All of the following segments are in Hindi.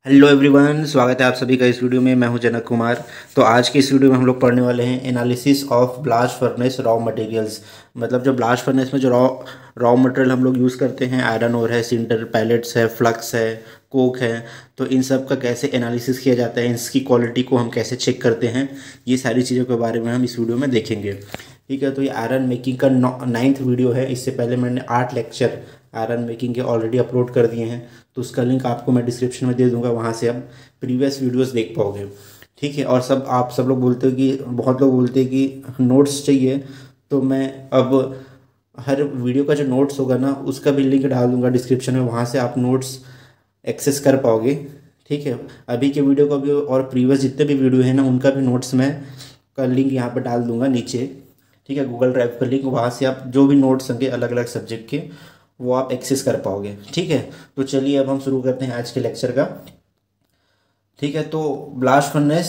हेलो एवरीवन, स्वागत है आप सभी का इस वीडियो में। मैं हूं जनक कुमार। तो आज के इस वीडियो में हम लोग पढ़ने वाले हैं analysis of blast furnace raw materials. मतलब जो ब्लास्ट फर्नेस में जो रॉ मटेरियल हम लोग यूज़ करते हैं, आयरन ओर है, सिंटर पैलेट्स है, फ्लक्स है, कोक है, तो इन सब का कैसे एनालिसिस किया जाता है, इसकी क्वालिटी को हम कैसे चेक करते हैं, ये सारी चीज़ों के बारे में हम इस वीडियो में देखेंगे। ठीक है, तो ये आयरन मेकिंग का 9th वीडियो है। इससे पहले मैंने 8 लेक्चर आयरन मेकिंग के ऑलरेडी अपलोड कर दिए हैं, तो उसका लिंक आपको मैं डिस्क्रिप्शन में दे दूंगा, वहाँ से आप प्रीवियस वीडियोस देख पाओगे। ठीक है, और आप सब लोग बोलते हो कि बहुत लोग बोलते हैं कि नोट्स चाहिए, तो मैं अब हर वीडियो का जो नोट्स होगा ना, उसका भी लिंक डाल दूंगा डिस्क्रिप्शन में, वहाँ से आप नोट्स एक्सेस कर पाओगे। ठीक है, अभी के वीडियो का भी और प्रीवियस जितने भी वीडियो है ना, उनका भी नोट्स मैं का लिंक यहाँ पर डाल दूंगा नीचे। ठीक है, गूगल ड्राइव का लिंक, वहाँ से आप जो भी नोट्स होंगे अलग अलग सब्जेक्ट के, वो आप एक्सेस कर पाओगे। ठीक है, तो चलिए अब हम शुरू करते हैं आज के लेक्चर का। ठीक है, तो ब्लास्ट फर्नेस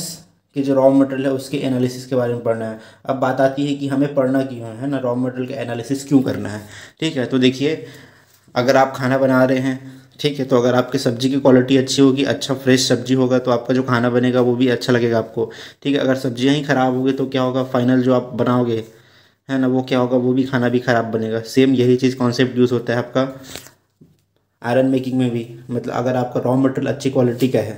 के जो रॉ मटेरियल है उसके एनालिसिस के बारे में पढ़ना है। अब बात आती है कि हमें पढ़ना क्यों है ना, रॉ मटेरियल का एनालिसिस क्यों करना है। ठीक है, तो देखिए, अगर आप खाना बना रहे हैं, ठीक है, तो अगर आपकी सब्जी की क्वालिटी अच्छी होगी, अच्छा फ्रेश सब्जी होगा, तो आपका जो खाना बनेगा वो भी अच्छा लगेगा आपको। ठीक है, अगर सब्जियां ही ख़राब होगी तो क्या होगा, फाइनल जो आप बनाओगे है ना, वो क्या होगा, वो भी खाना भी ख़राब बनेगा। सेम यही चीज़ कॉन्सेप्ट यूज़ होता है आपका आयरन मेकिंग में भी। मतलब अगर आपका रॉ मटेरियल अच्छी क्वालिटी का है,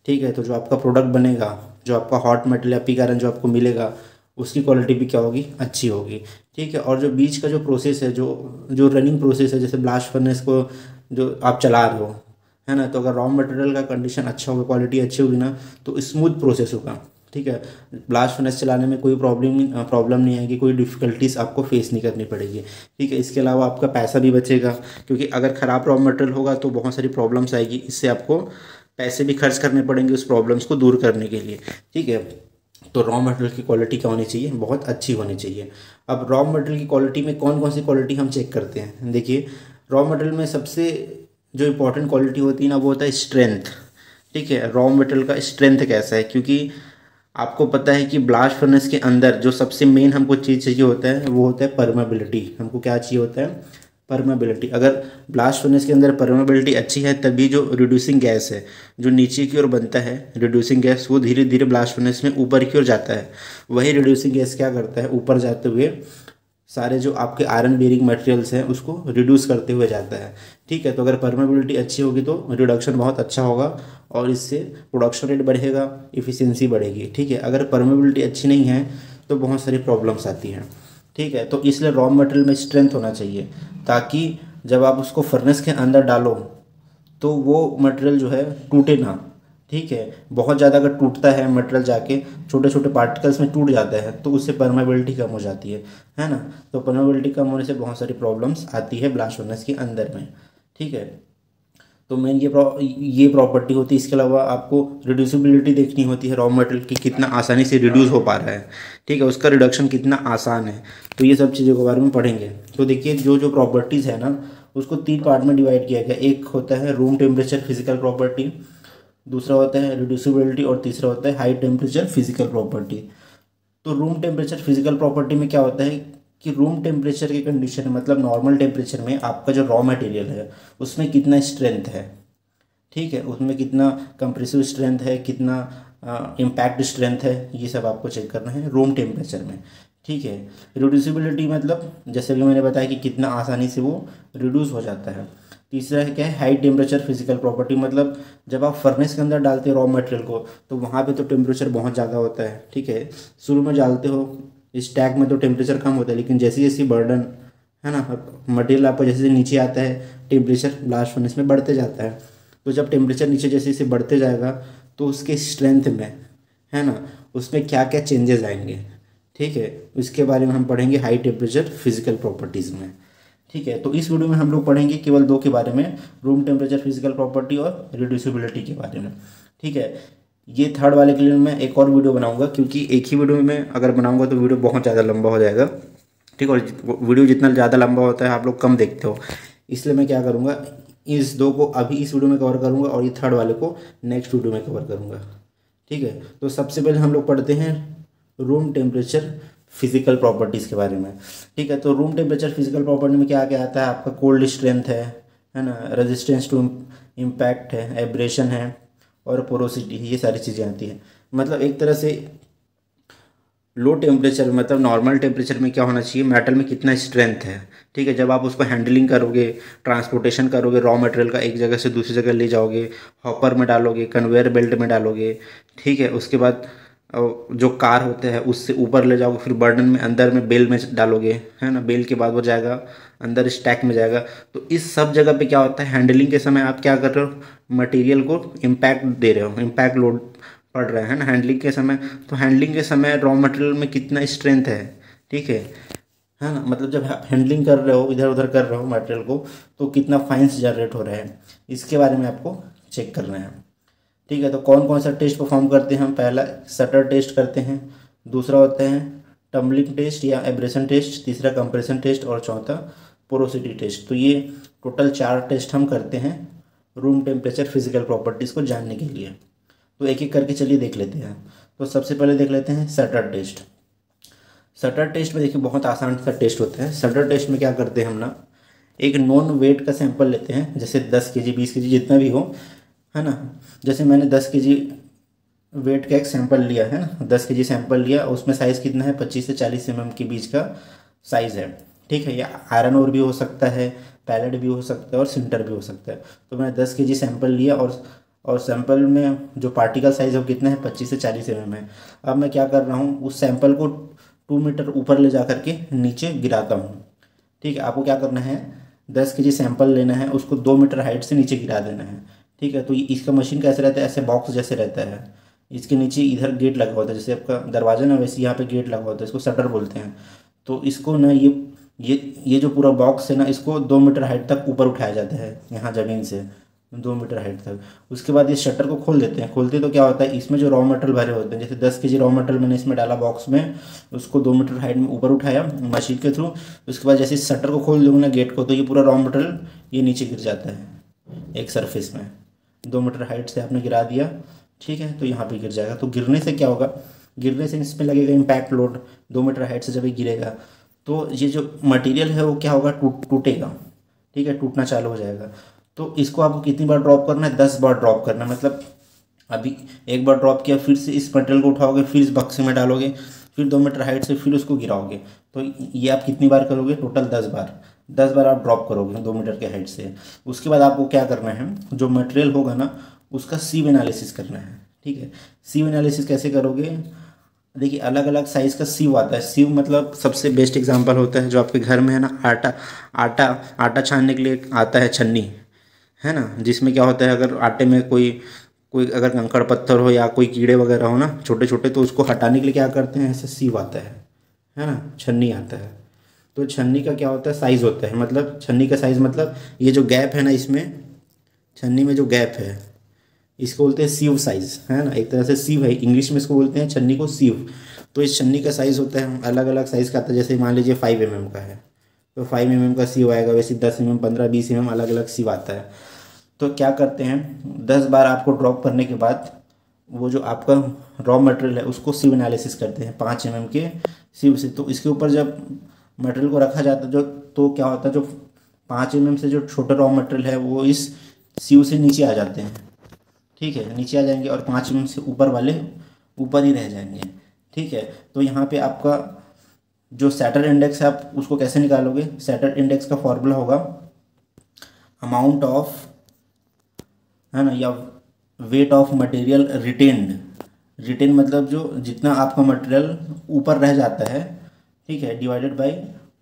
ठीक है, तो जो आपका प्रोडक्ट बनेगा, जो आपका हॉट मटेरियल या पिग आयरन जो आपको मिलेगा, उसकी क्वालिटी भी क्या होगी, अच्छी होगी। ठीक है, और जो बीच का जो प्रोसेस है, जो जो रनिंग प्रोसेस है, जैसे ब्लास्ट फर्नेस को जो आप चला रहे हो, है ना, तो अगर रॉ मटेरियल का कंडीशन अच्छा होगा, क्वालिटी अच्छी होगी ना, तो स्मूथ प्रोसेस होगा। ठीक है, ब्लास्ट फर्नेस चलाने में कोई प्रॉब्लम नहीं आएगी, कोई डिफ़िकल्टीज आपको फेस नहीं करनी पड़ेगी। ठीक है, इसके अलावा आपका पैसा भी बचेगा, क्योंकि अगर ख़राब रॉ मटेरियल होगा तो बहुत सारी प्रॉब्लम्स आएगी, इससे आपको पैसे भी खर्च करने पड़ेंगे उस प्रॉब्लम्स को दूर करने के लिए। ठीक है, तो रॉ मटेरियल की क्वालिटी क्या होनी चाहिए, बहुत अच्छी होनी चाहिए। अब रॉ मटेरियल की क्वालिटी में कौन कौन सी क्वालिटी हम चेक करते हैं, देखिए, रॉ मटेरियल में सबसे जो इम्पोर्टेंट क्वालिटी होती है ना, वो होता है स्ट्रेंथ। ठीक है, रॉ मटेरियल का स्ट्रेंथ कैसा है, क्योंकि आपको पता है कि ब्लास्ट फर्नेस के अंदर जो सबसे मेन हमको चीज़ चाहिए होता है, वो होता है परमेबिलिटी। हमको क्या चाहिए होता है, परमेबिलिटी। अगर ब्लास्ट फर्नेस के अंदर परमेबिलिटी अच्छी है, तभी जो रिड्यूसिंग गैस है, जो नीचे की ओर बनता है रिड्यूसिंग गैस, वो धीरे धीरे ब्लास्ट फर्नेस में ऊपर की ओर जाता है। वही रिड्यूसिंग गैस क्या करता है, ऊपर जाते हुए सारे जो आपके आयरन बेरिंग मटेरियल्स हैं उसको रिड्यूस करते हुए जाता है। ठीक है, तो अगर परमेबिलिटी अच्छी होगी तो रिडक्शन बहुत अच्छा होगा, और इससे प्रोडक्शन रेट बढ़ेगा, इफ़िशियंसी बढ़ेगी। ठीक है, अगर परमेबिलिटी अच्छी नहीं है तो बहुत सारी प्रॉब्लम्स आती हैं। ठीक है, तो इसलिए रॉ मटेरियल में स्ट्रेंथ होना चाहिए, ताकि जब आप उसको फर्नेस के अंदर डालो तो वो मटेरियल जो है टूटे ना। ठीक है, बहुत ज़्यादा अगर टूटता है मटेरियल, जाके छोटे छोटे पार्टिकल्स में टूट जाता है, तो उससे परमेबिलिटी कम हो जाती है ना। तो परमेबिलिटी कम होने से बहुत सारी प्रॉब्लम्स आती है ब्लास्ट फर्नेस के अंदर में। ठीक है, तो मेन ये प्रॉपर्टी होती है। इसके अलावा आपको रिड्यूसिबिलिटी देखनी होती है, रॉ मटेरियल की कितना आसानी से रिड्यूस हो पा रहा है। ठीक है, उसका रिडक्शन कितना आसान है, तो ये सब चीज़ों के बारे में पढ़ेंगे। तो देखिए, जो जो प्रॉपर्टीज़ है ना, उसको 3 पार्ट में डिवाइड किया गया। एक होता है रूम टेम्परेचर फिजिकल प्रॉपर्टी, दूसरा होता है रिड्यूसिबिलिटी, और तीसरा होता है हाई टेम्परेचर फिजिकल प्रॉपर्टी। तो रूम टेम्परेचर फिजिकल प्रॉपर्टी में क्या होता है कि रूम टेम्परेचर की कंडीशन है, मतलब नॉर्मल टेम्परेचर में आपका जो रॉ मटेरियल है उसमें कितना स्ट्रेंथ है। ठीक है, उसमें कितना कंप्रेसिव स्ट्रेंथ है, कितना इम्पैक्ट स्ट्रेंथ है, ये सब आपको चेक करना है रूम टेम्परेचर में। ठीक है, रिड्यूसिबिलिटी मतलब जैसे भी मैंने बताया कि कितना आसानी से वो रिड्यूस हो जाता है। तीसरा है क्या है, हाई टेम्परेचर फिजिकल प्रॉपर्टी, मतलब जब आप फर्नेस के अंदर डालते हो रॉ मटेरियल को, तो वहाँ पे तो टेम्परेचर बहुत ज़्यादा होता है। ठीक है, शुरू में डालते हो इस टैग में तो टेम्परेचर कम होता है, लेकिन जैसे जैसे बर्डन है ना, मटेरियल आपको जैसे जैसे नीचे आता है, टेम्परेचर ब्लास्ट फर्नेस में बढ़ते जाता है। तो जब टेम्परेचर नीचे जैसे जैसे बढ़ते जाएगा, तो उसके स्ट्रेंथ में, है ना, उसमें क्या क्या चेंजेस आएंगे। ठीक है, इसके बारे में हम पढ़ेंगे हाई टेम्परेचर फिजिकल प्रॉपर्टीज़ में। ठीक है, तो इस वीडियो में हम लोग पढ़ेंगे केवल 2 के बारे में, रूम टेम्परेचर फिजिकल प्रॉपर्टी और रिड्यूसिबिलिटी के बारे में। ठीक है, ये थर्ड वाले के लिए मैं एक और वीडियो बनाऊंगा, क्योंकि एक ही वीडियो में अगर बनाऊंगा तो वीडियो बहुत ज़्यादा लंबा हो जाएगा। ठीक है, और वीडियो जितना ज़्यादा लंबा होता है आप लोग कम देखते हो, इसलिए मैं क्या करूँगा, इस 2 को अभी इस वीडियो में कवर करूँगा, और ये थर्ड वाले को नेक्स्ट वीडियो में कवर करूँगा। ठीक है, तो सबसे पहले हम लोग पढ़ते हैं रूम टेम्परेचर फिजिकल प्रॉपर्टीज़ के बारे में। ठीक है, तो रूम टेम्परेचर फिजिकल प्रॉपर्टी में क्या क्या आता है, आपका कोल्ड स्ट्रेंथ है ना, रेजिस्टेंस टू इम्पैक्ट है, एब्रेशन है, और पोरोसिटी, ये सारी चीज़ें आती हैं। मतलब एक तरह से लो टेम्परेचर मतलब नॉर्मल टेम्परेचर में क्या होना चाहिए, मेटल में कितना स्ट्रेंथ है। ठीक है, जब आप उसको हैंडलिंग करोगे, ट्रांसपोर्टेशन करोगे, रॉ मटेरियल का एक जगह से दूसरी जगह ले जाओगे, हॉपर में डालोगे, कन्वेयर बेल्ट में डालोगे। ठीक है, उसके बाद जो कार होते हैं उससे ऊपर ले जाओगे, फिर बर्नर में अंदर में बेल में डालोगे, है ना। बेल के बाद वो जाएगा अंदर स्टैक में जाएगा। तो इस सब जगह पे क्या होता है, हैंडलिंग के समय आप क्या कर रहे हो, मटेरियल को इम्पैक्ट दे रहे हो, इम्पैक्ट लोड पड़ रहा है ना हैंडलिंग के समय। तो हैंडलिंग के समय रॉ मटेरियल में कितना स्ट्रेंथ है, ठीक है ना। मतलब जब आप हैंडलिंग कर रहे हो, इधर उधर कर रहे हो मटेरियल को, तो कितना फाइन्स जनरेट हो रहा है, इसके बारे में आपको चेक करना है। ठीक है, तो कौन कौन सा टेस्ट परफॉर्म करते हैं हम, पहला सटर टेस्ट करते हैं, दूसरा होता है टम्बलिंग टेस्ट या एब्रेशन टेस्ट, तीसरा कंप्रेशन टेस्ट और चौथा पोरोसिटी टेस्ट। तो ये टोटल 4 टेस्ट हम करते हैं रूम टेम्परेचर फिजिकल प्रॉपर्टीज़ को जानने के लिए। तो एक एक करके चलिए देख लेते हैं। तो सबसे पहले देख लेते हैं सटर टेस्ट। सटर टेस्ट में देखिए बहुत आसान सा टेस्ट होता है। सटर टेस्ट में क्या करते हैं हम ना, एक नॉन वेट का सैंपल लेते हैं, जैसे 10 केजी 20 केजी जितना भी हो, है ना। जैसे मैंने 10 केजी वेट का एक सैंपल लिया है ना, 10 केजी सैंपल लिया, उसमें साइज़ कितना है, 25 से 40 के बीच का साइज़ है। ठीक है, या आयरन ओर भी हो सकता है, पैलेट भी हो सकता है और सिंटर भी हो सकता है। तो मैंने 10 केजी सैंपल लिया और सैंपल में जो पार्टिकल साइज़ है वो कितना है, 25 से 40 है। अब मैं क्या कर रहा हूँ, उस सैंपल को 2 मीटर ऊपर ले जा करके नीचे गिराता हूँ। ठीक है, आपको क्या करना है, 10 केजी सैंपल लेना है, उसको 2 मीटर हाइट से नीचे गिरा देना है। ठीक है, तो इसका मशीन कैसे रहता है, ऐसे बॉक्स जैसे रहता है। इसके नीचे इधर गेट लगा होता है, जैसे आपका दरवाजा ना, वैसे यहाँ पे गेट लगा होता है, इसको शटर बोलते हैं। तो इसको ना ये जो पूरा बॉक्स है ना, इसको 2 मीटर हाइट तक ऊपर उठाया जाता है, यहाँ ज़मीन से 2 मीटर हाइट तक। उसके बाद ये शटर को खोल देते हैं। खोलते तो क्या होता है, इसमें जो रॉ मटेरियल भरे होते हैं, जैसे 10 केजी रॉ मटेरियल मैंने इसमें डाला बॉक्स में, उसको 2 मीटर हाइट में ऊपर उठाया मशीन के थ्रू। उसके बाद जैसे शटर को खोल दूँगा ना गेट को, तो ये पूरा रॉ मटेरियल ये नीचे गिर जाता है एक सरफेस में। 2 मीटर हाइट से आपने गिरा दिया, ठीक है, तो यहाँ पे गिर जाएगा। तो गिरने से क्या होगा, गिरने से इस पर लगेगा इम्पैक्ट लोड। 2 मीटर हाइट से जब ये गिरेगा तो ये जो मटेरियल है वो क्या होगा, टूटेगा। ठीक है, टूटना चालू हो जाएगा। तो इसको आपको कितनी बार ड्रॉप करना है, 10 बार ड्रॉप करना है। मतलब अभी एक बार ड्रॉप किया, फिर से इस मटेरियल को उठाओगे, फिर इस बक्से में डालोगे, फिर 2 मीटर हाइट से फिर उसको गिराओगे। तो ये आप कितनी बार करोगे, टोटल 10 बार। 10 बार आप ड्रॉप करोगे 2 मीटर के हाइट से। उसके बाद आपको क्या करना है, जो मटेरियल होगा ना उसका सीव एनालिसिस करना है। ठीक है, सीव एनालिसिस कैसे करोगे, देखिए अलग अलग साइज़ का सीव आता है। सीव मतलब सबसे बेस्ट एग्जांपल होता है जो आपके घर में है ना, आटा आटा आटा छानने के लिए आता है छन्नी, है ना, जिसमें क्या होता है, अगर आटे में कोई कोई अगर कंकड़ पत्थर हो या कोई कीड़े वगैरह हो ना छोटे छोटे, तो उसको हटाने के लिए क्या करते हैं, ऐसे सीव आता है ना, छन्नी आता है। तो छन्नी का क्या होता है, साइज़ होता है। मतलब छन्नी का साइज़ मतलब ये जो गैप है ना, इसमें छन्नी में जो गैप है इसको बोलते हैं सीव साइज़, है ना। एक तरह से सीव है, इंग्लिश में इसको बोलते हैं छन्नी को सीव। तो इस छन्नी का साइज़ होता है अलग अलग साइज़ का आता है। जैसे मान लीजिए 5 mm का है तो 5 mm का सीव आएगा, वैसे 10 mm 15 20 mm अलग अलग सीव आता है। तो क्या करते हैं, 10 बार आपको ड्रॉप करने के बाद वो जो आपका रॉ मटेरियल है उसको सीव एनालिसिस करते हैं 5 mm के सीव से। तो इसके ऊपर जब मटेरियल को रखा जाता है जो, तो क्या होता है, जो 5 mm से जो छोटा रॉ मटेरियल है वो इस सीव से नीचे आ जाते हैं। ठीक है, नीचे आ जाएंगे और 5 mm से ऊपर वाले ऊपर ही रह जाएंगे। ठीक है, तो यहाँ पे आपका जो सैटर इंडेक्स है आप उसको कैसे निकालोगे, सैटर इंडेक्स का फॉर्मूला होगा अमाउंट ऑफ, है ना, या weight of material retained. Retain मतलब जो जितना आपका मटेरियल ऊपर रह जाता है, ठीक है, divided by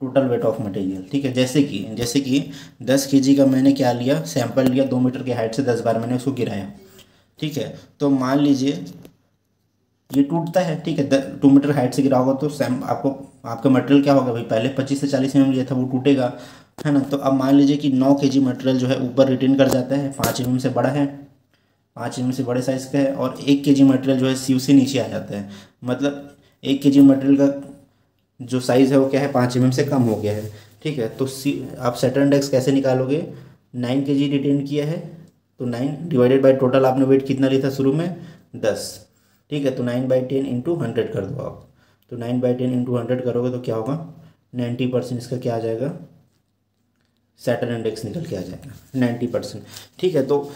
total weight of material. ठीक है, जैसे कि 10 केजी का मैंने क्या लिया, सैंपल लिया, 2 मीटर की हाइट से 10 बार मैंने उसको गिराया। ठीक है, तो मान लीजिए ये टूटता है। ठीक है, 2 मीटर हाइट से गिरा होगा तो आपका मटेरियल क्या होगा भाई, पहले 25 से 40 mm लिया था वो टूटेगा, है ना। तो अब मान लीजिए कि 9 केजी मटेरियल जो है ऊपर रिटेन कर जाता है, 5 mm से बड़ा है, 5 mm से बड़े साइज़ का है, और 1 केजी मटेरियल जो है सीव से नीचे आ जाता है। मतलब 1 केजी मटेरियल का जो साइज़ है वो क्या है, 5 mm से कम हो गया है। ठीक है, तो आप सैटर इंडेक्स कैसे निकालोगे, 9 केजी रिटेन किया है तो 9 डिवाइडेड बाय टोटल आपने वेट कितना लिया था शुरू में, 10। ठीक है, तो 9/10 इंटू 100 कर दो आप। तो 9/10 इंटू 100 करोगे तो क्या होगा, 90% इसका क्या आ जाएगा, सैटर इंडेक्स निकल के आ जाएगा 90%। ठीक है, तो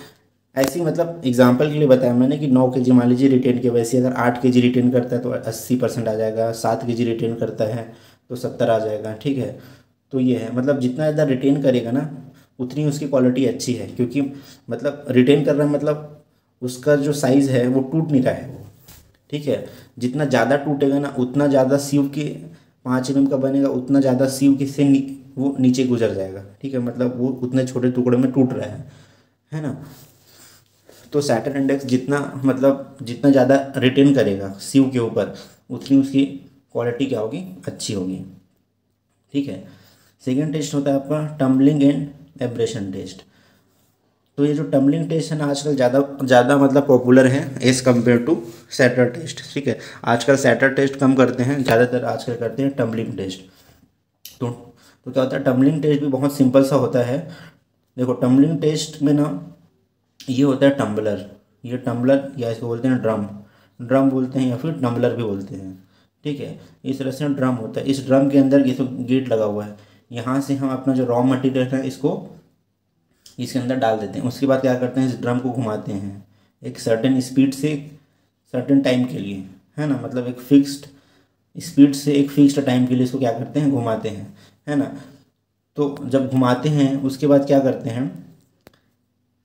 ऐसे ही मतलब एग्जाम्पल के लिए बताया मैंने कि 9 kg मान लीजिए रिटेन के, वैसे अगर 8 kg रिटेन करता है तो 80% आ जाएगा, 7 kg रिटेन करता है तो 70 आ जाएगा। ठीक है, तो ये है मतलब जितना ज़्यादा रिटेन करेगा ना उतनी उसकी क्वालिटी अच्छी है, क्योंकि मतलब रिटेन कर रहा है मतलब उसका जो साइज़ है वो टूट नहीं रहा है वो। ठीक है, जितना ज़्यादा टूटेगा ना उतना ज़्यादा सीव के 5 mm का बनेगा, उतना ज़्यादा सीव के से वो नीचे गुजर जाएगा। ठीक है, मतलब वो उतने छोटे टुकड़े में टूट रहा है ना। तो सैटर्न इंडेक्स जितना मतलब जितना ज़्यादा रिटेन करेगा सीव के ऊपर उतनी उसकी क्वालिटी क्या होगी, अच्छी होगी। ठीक है, सेकेंड टेस्ट होता है आपका टम्बलिंग एंड एब्रेशन टेस्ट। तो ये जो टम्बलिंग टेस्ट है ना आजकल ज़्यादा ज़्यादा मतलब पॉपुलर है एज़ कम्पेयर टू सैटर टेस्ट। ठीक है, आजकल सैटर टेस्ट कम करते हैं, ज़्यादातर आजकल करते हैं टम्बलिंग टेस्ट। तो क्या होता है, टम्बलिंग टेस्ट भी बहुत सिंपल सा होता है। देखो टम्बलिंग टेस्ट में ना ये होता है टम्बलर, ये टम्बलर या इसको बोलते हैं ड्रम, ड्रम बोलते हैं या फिर टम्बलर भी बोलते हैं। ठीक है, इस तरह से ड्रम होता है, इस ड्रम के अंदर ये तो गेट लगा हुआ है, यहाँ से हम अपना जो रॉ मटेरियल है इसको इसके अंदर डाल देते हैं। उसके बाद क्या करते हैं, इस ड्रम को घुमाते हैं एक सर्टेन स्पीड से सर्टेन टाइम के लिए, है ना, मतलब एक फिक्स्ड स्पीड से एक फिक्स्ड टाइम के लिए इसको क्या करते हैं, घुमाते हैं, है ना। तो जब घुमाते हैं उसके बाद क्या करते हैं,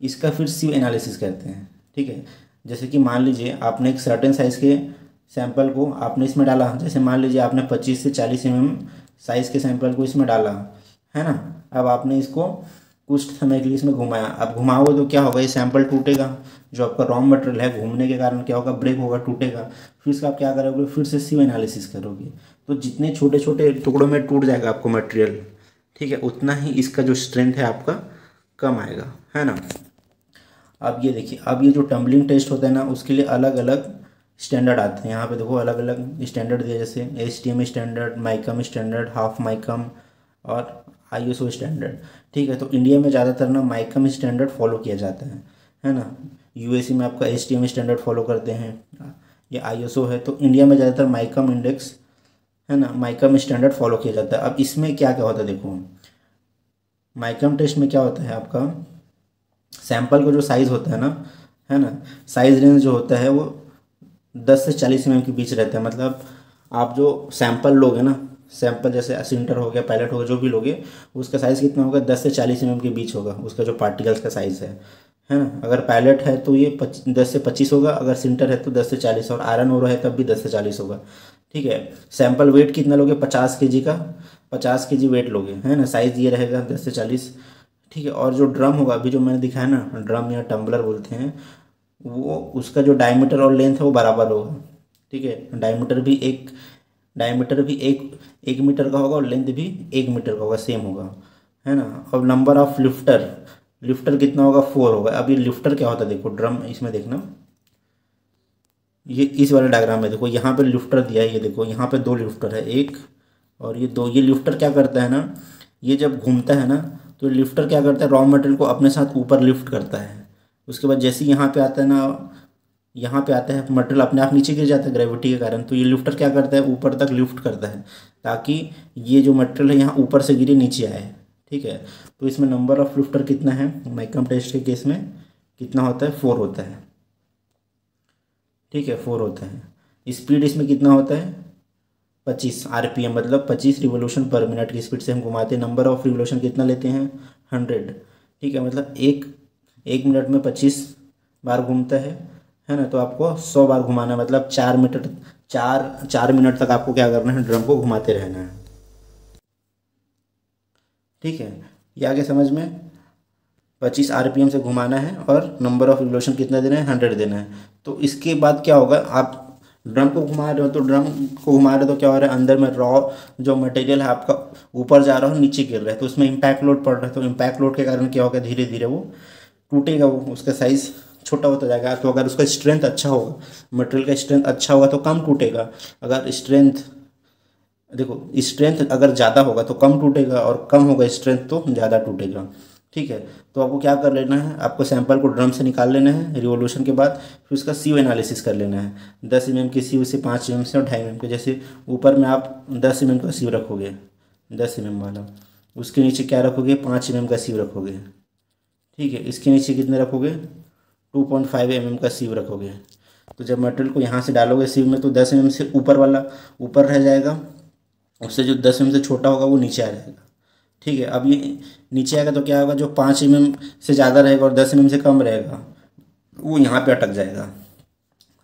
इसका फिर सीव एनालिसिस करते हैं। ठीक है, जैसे कि मान लीजिए आपने एक सर्टेन साइज़ के सैंपल को आपने इसमें डाला, जैसे मान लीजिए आपने 25 से 40 साइज़ के सैंपल को इसमें डाला, है ना। अब आपने इसको कुछ समय के लिए इसमें घुमाया, अब घुमाओगे तो क्या होगा, ये सैंपल टूटेगा, जो आपका रॉ मटेरियल है घूमने के कारण क्या होगा, ब्रेक होगा, टूटेगा। फिर इसका आप क्या करोगे, फिर से सीव एनालिसिस करोगे, तो जितने छोटे छोटे टुकड़ों में टूट जाएगा आपको मटेरियल, ठीक है, उतना ही इसका जो स्ट्रेंथ है आपका कम आएगा, है ना। अब ये देखिए, अब ये जो टम्बलिंग टेस्ट होता है ना उसके लिए अलग अलग स्टैंडर्ड आते हैं। यहाँ पे देखो अलग अलग स्टैंडर्ड दिए, जैसे एसटीएम स्टैंडर्ड, माइकम स्टैंडर्ड, हाफ माइकम और आईएसओ स्टैंडर्ड। ठीक है, तो इंडिया में ज़्यादातर ना माइकम स्टैंडर्ड फॉलो किया जाता है ना। यूएसए में आपका एसटीएम स्टैंडर्ड फॉलो करते हैं, ये आईएसओ है। तो इंडिया में ज़्यादातर माइकम इंडेक्स, है ना, माइकम स्टैंडर्ड फॉलो किया जाता है। अब इसमें क्या क्या होता है, देखो माइकम टेस्ट में क्या होता है, आपका सैंपल का जो साइज़ होता है ना, है ना, साइज़ रेंज जो होता है वो 10 से 40 के बीच रहता है। मतलब आप जो सैंपल लोगे ना, सैंपल जैसे सिंटर हो गया, पायलट हो गया, जो भी लोगे उसका साइज़ कितना होगा, 10 से 40 के बीच होगा उसका जो पार्टिकल्स का साइज़ है ना। अगर पायलट है तो ये 10 से 25 होगा, अगर सिंटर है तो 10 से 40, और आयरन ओर है तब भी 10 से 40 होगा। ठीक है, सैंपल वेट कितना लोगे, 50 kg का, 50 kg वेट लोगे, है ना, साइज़ ये रहेगा 10 से 40। ठीक है, और जो ड्रम होगा अभी जो मैंने दिखाया ना, ड्रम या टम्बलर बोलते हैं, वो उसका जो डायमीटर और लेंथ है वो बराबर होगा। ठीक है, डायमीटर भी एक मीटर का होगा और लेंथ भी 1 मीटर का होगा, सेम होगा, है ना। और नंबर ऑफ लिफ्टर, लिफ्टर कितना होगा, 4 होगा। अब ये लिफ्टर क्या होता है, देखो ड्रम, इसमें देखना, ये इस वाले डायग्राम में देखो, यहाँ पे लिफ्टर दिया है, ये देखो यहाँ पे 2 लिफ्टर है, एक और ये 2। ये लिफ्टर क्या करता है ना, ये जब घूमता है ना तो लिफ्टर क्या करता है, रॉ मटेरियल को अपने साथ ऊपर लिफ्ट करता है। उसके बाद जैसे ही यहाँ पे आता है ना, यहाँ पे आता है मटेरियल अपने आप नीचे गिर जाता है ग्रेविटी के कारण, तो ये लिफ्टर क्या करता है, ऊपर तक लिफ्ट करता है ताकि ये जो मटेरियल है यहाँ ऊपर से गिरे नीचे आए। ठीक है, तो इसमें नंबर ऑफ लिफ्टर कितना है, माइकम टेस्ट के केस में कितना होता है, 4 होता है। ठीक है, 4 होता है। स्पीड इसमें कितना होता है, 25 आरपीएम, मतलब 25 रिवोल्यूशन पर मिनट की स्पीड से हम घुमाते हैं। नंबर ऑफ रिवोल्यूशन कितना लेते हैं, 100। ठीक है, मतलब एक मिनट में 25 बार घूमता है ना। तो आपको 100 बार घुमाना है, मतलब 4 मीटर, 4 मिनट तक आपको क्या करना है, ड्रम को घुमाते रहना है। ठीक है, ये आगे समझ में, 25 आरपीएम से घुमाना है और नंबर ऑफ रिवोल्यूशन कितना देना है, 100 देना है। तो इसके बाद क्या होगा, आप ड्रम को घुमा रहे हो, तो ड्रम को घुमा रहे हो तो क्या हो रहा है, अंदर में रॉ जो मटेरियल है आपका ऊपर जा रहा है, नीचे गिर रहा है, तो उसमें इम्पैक्ट लोड पड़ रहा है। तो इम्पैक्ट लोड के कारण क्या होगा, धीरे धीरे वो टूटेगा, वो उसका साइज़ छोटा होता जाएगा। तो अगर उसका स्ट्रेंथ अच्छा होगा, मटेरियल का स्ट्रेंथ अच्छा होगा तो कम टूटेगा। अगर स्ट्रेंथ, देखो स्ट्रेंथ अगर ज़्यादा होगा तो कम टूटेगा, और कम होगा स्ट्रेंथ तो ज़्यादा टूटेगा। ठीक है, तो आपको क्या कर लेना है, आपको सैंपल को ड्रम से निकाल लेना है रिवोल्यूशन के बाद, फिर उसका सीव एनालिसिस कर लेना है। 10 की सीव से, 5 से और 2.5 के, जैसे ऊपर में आप 10 का सीव रखोगे, 10 वाला, उसके नीचे क्या रखोगे, 5 का सीव रखोगे। ठीक है, इसके नीचे कितने रखोगे, 2.5 mm का सीव रखोगे, तो जब मटेरियल को यहाँ से डालोगे सीव में तो 10 mm से ऊपर वाला ऊपर रह जाएगा, उससे जो 10 mm से छोटा होगा वो नीचे आ जाएगा। ठीक है, अब ये नीचे आएगा तो क्या होगा, जो 5 mm से ज़्यादा रहेगा और 10 mm से कम रहेगा वो यहाँ पे अटक जाएगा,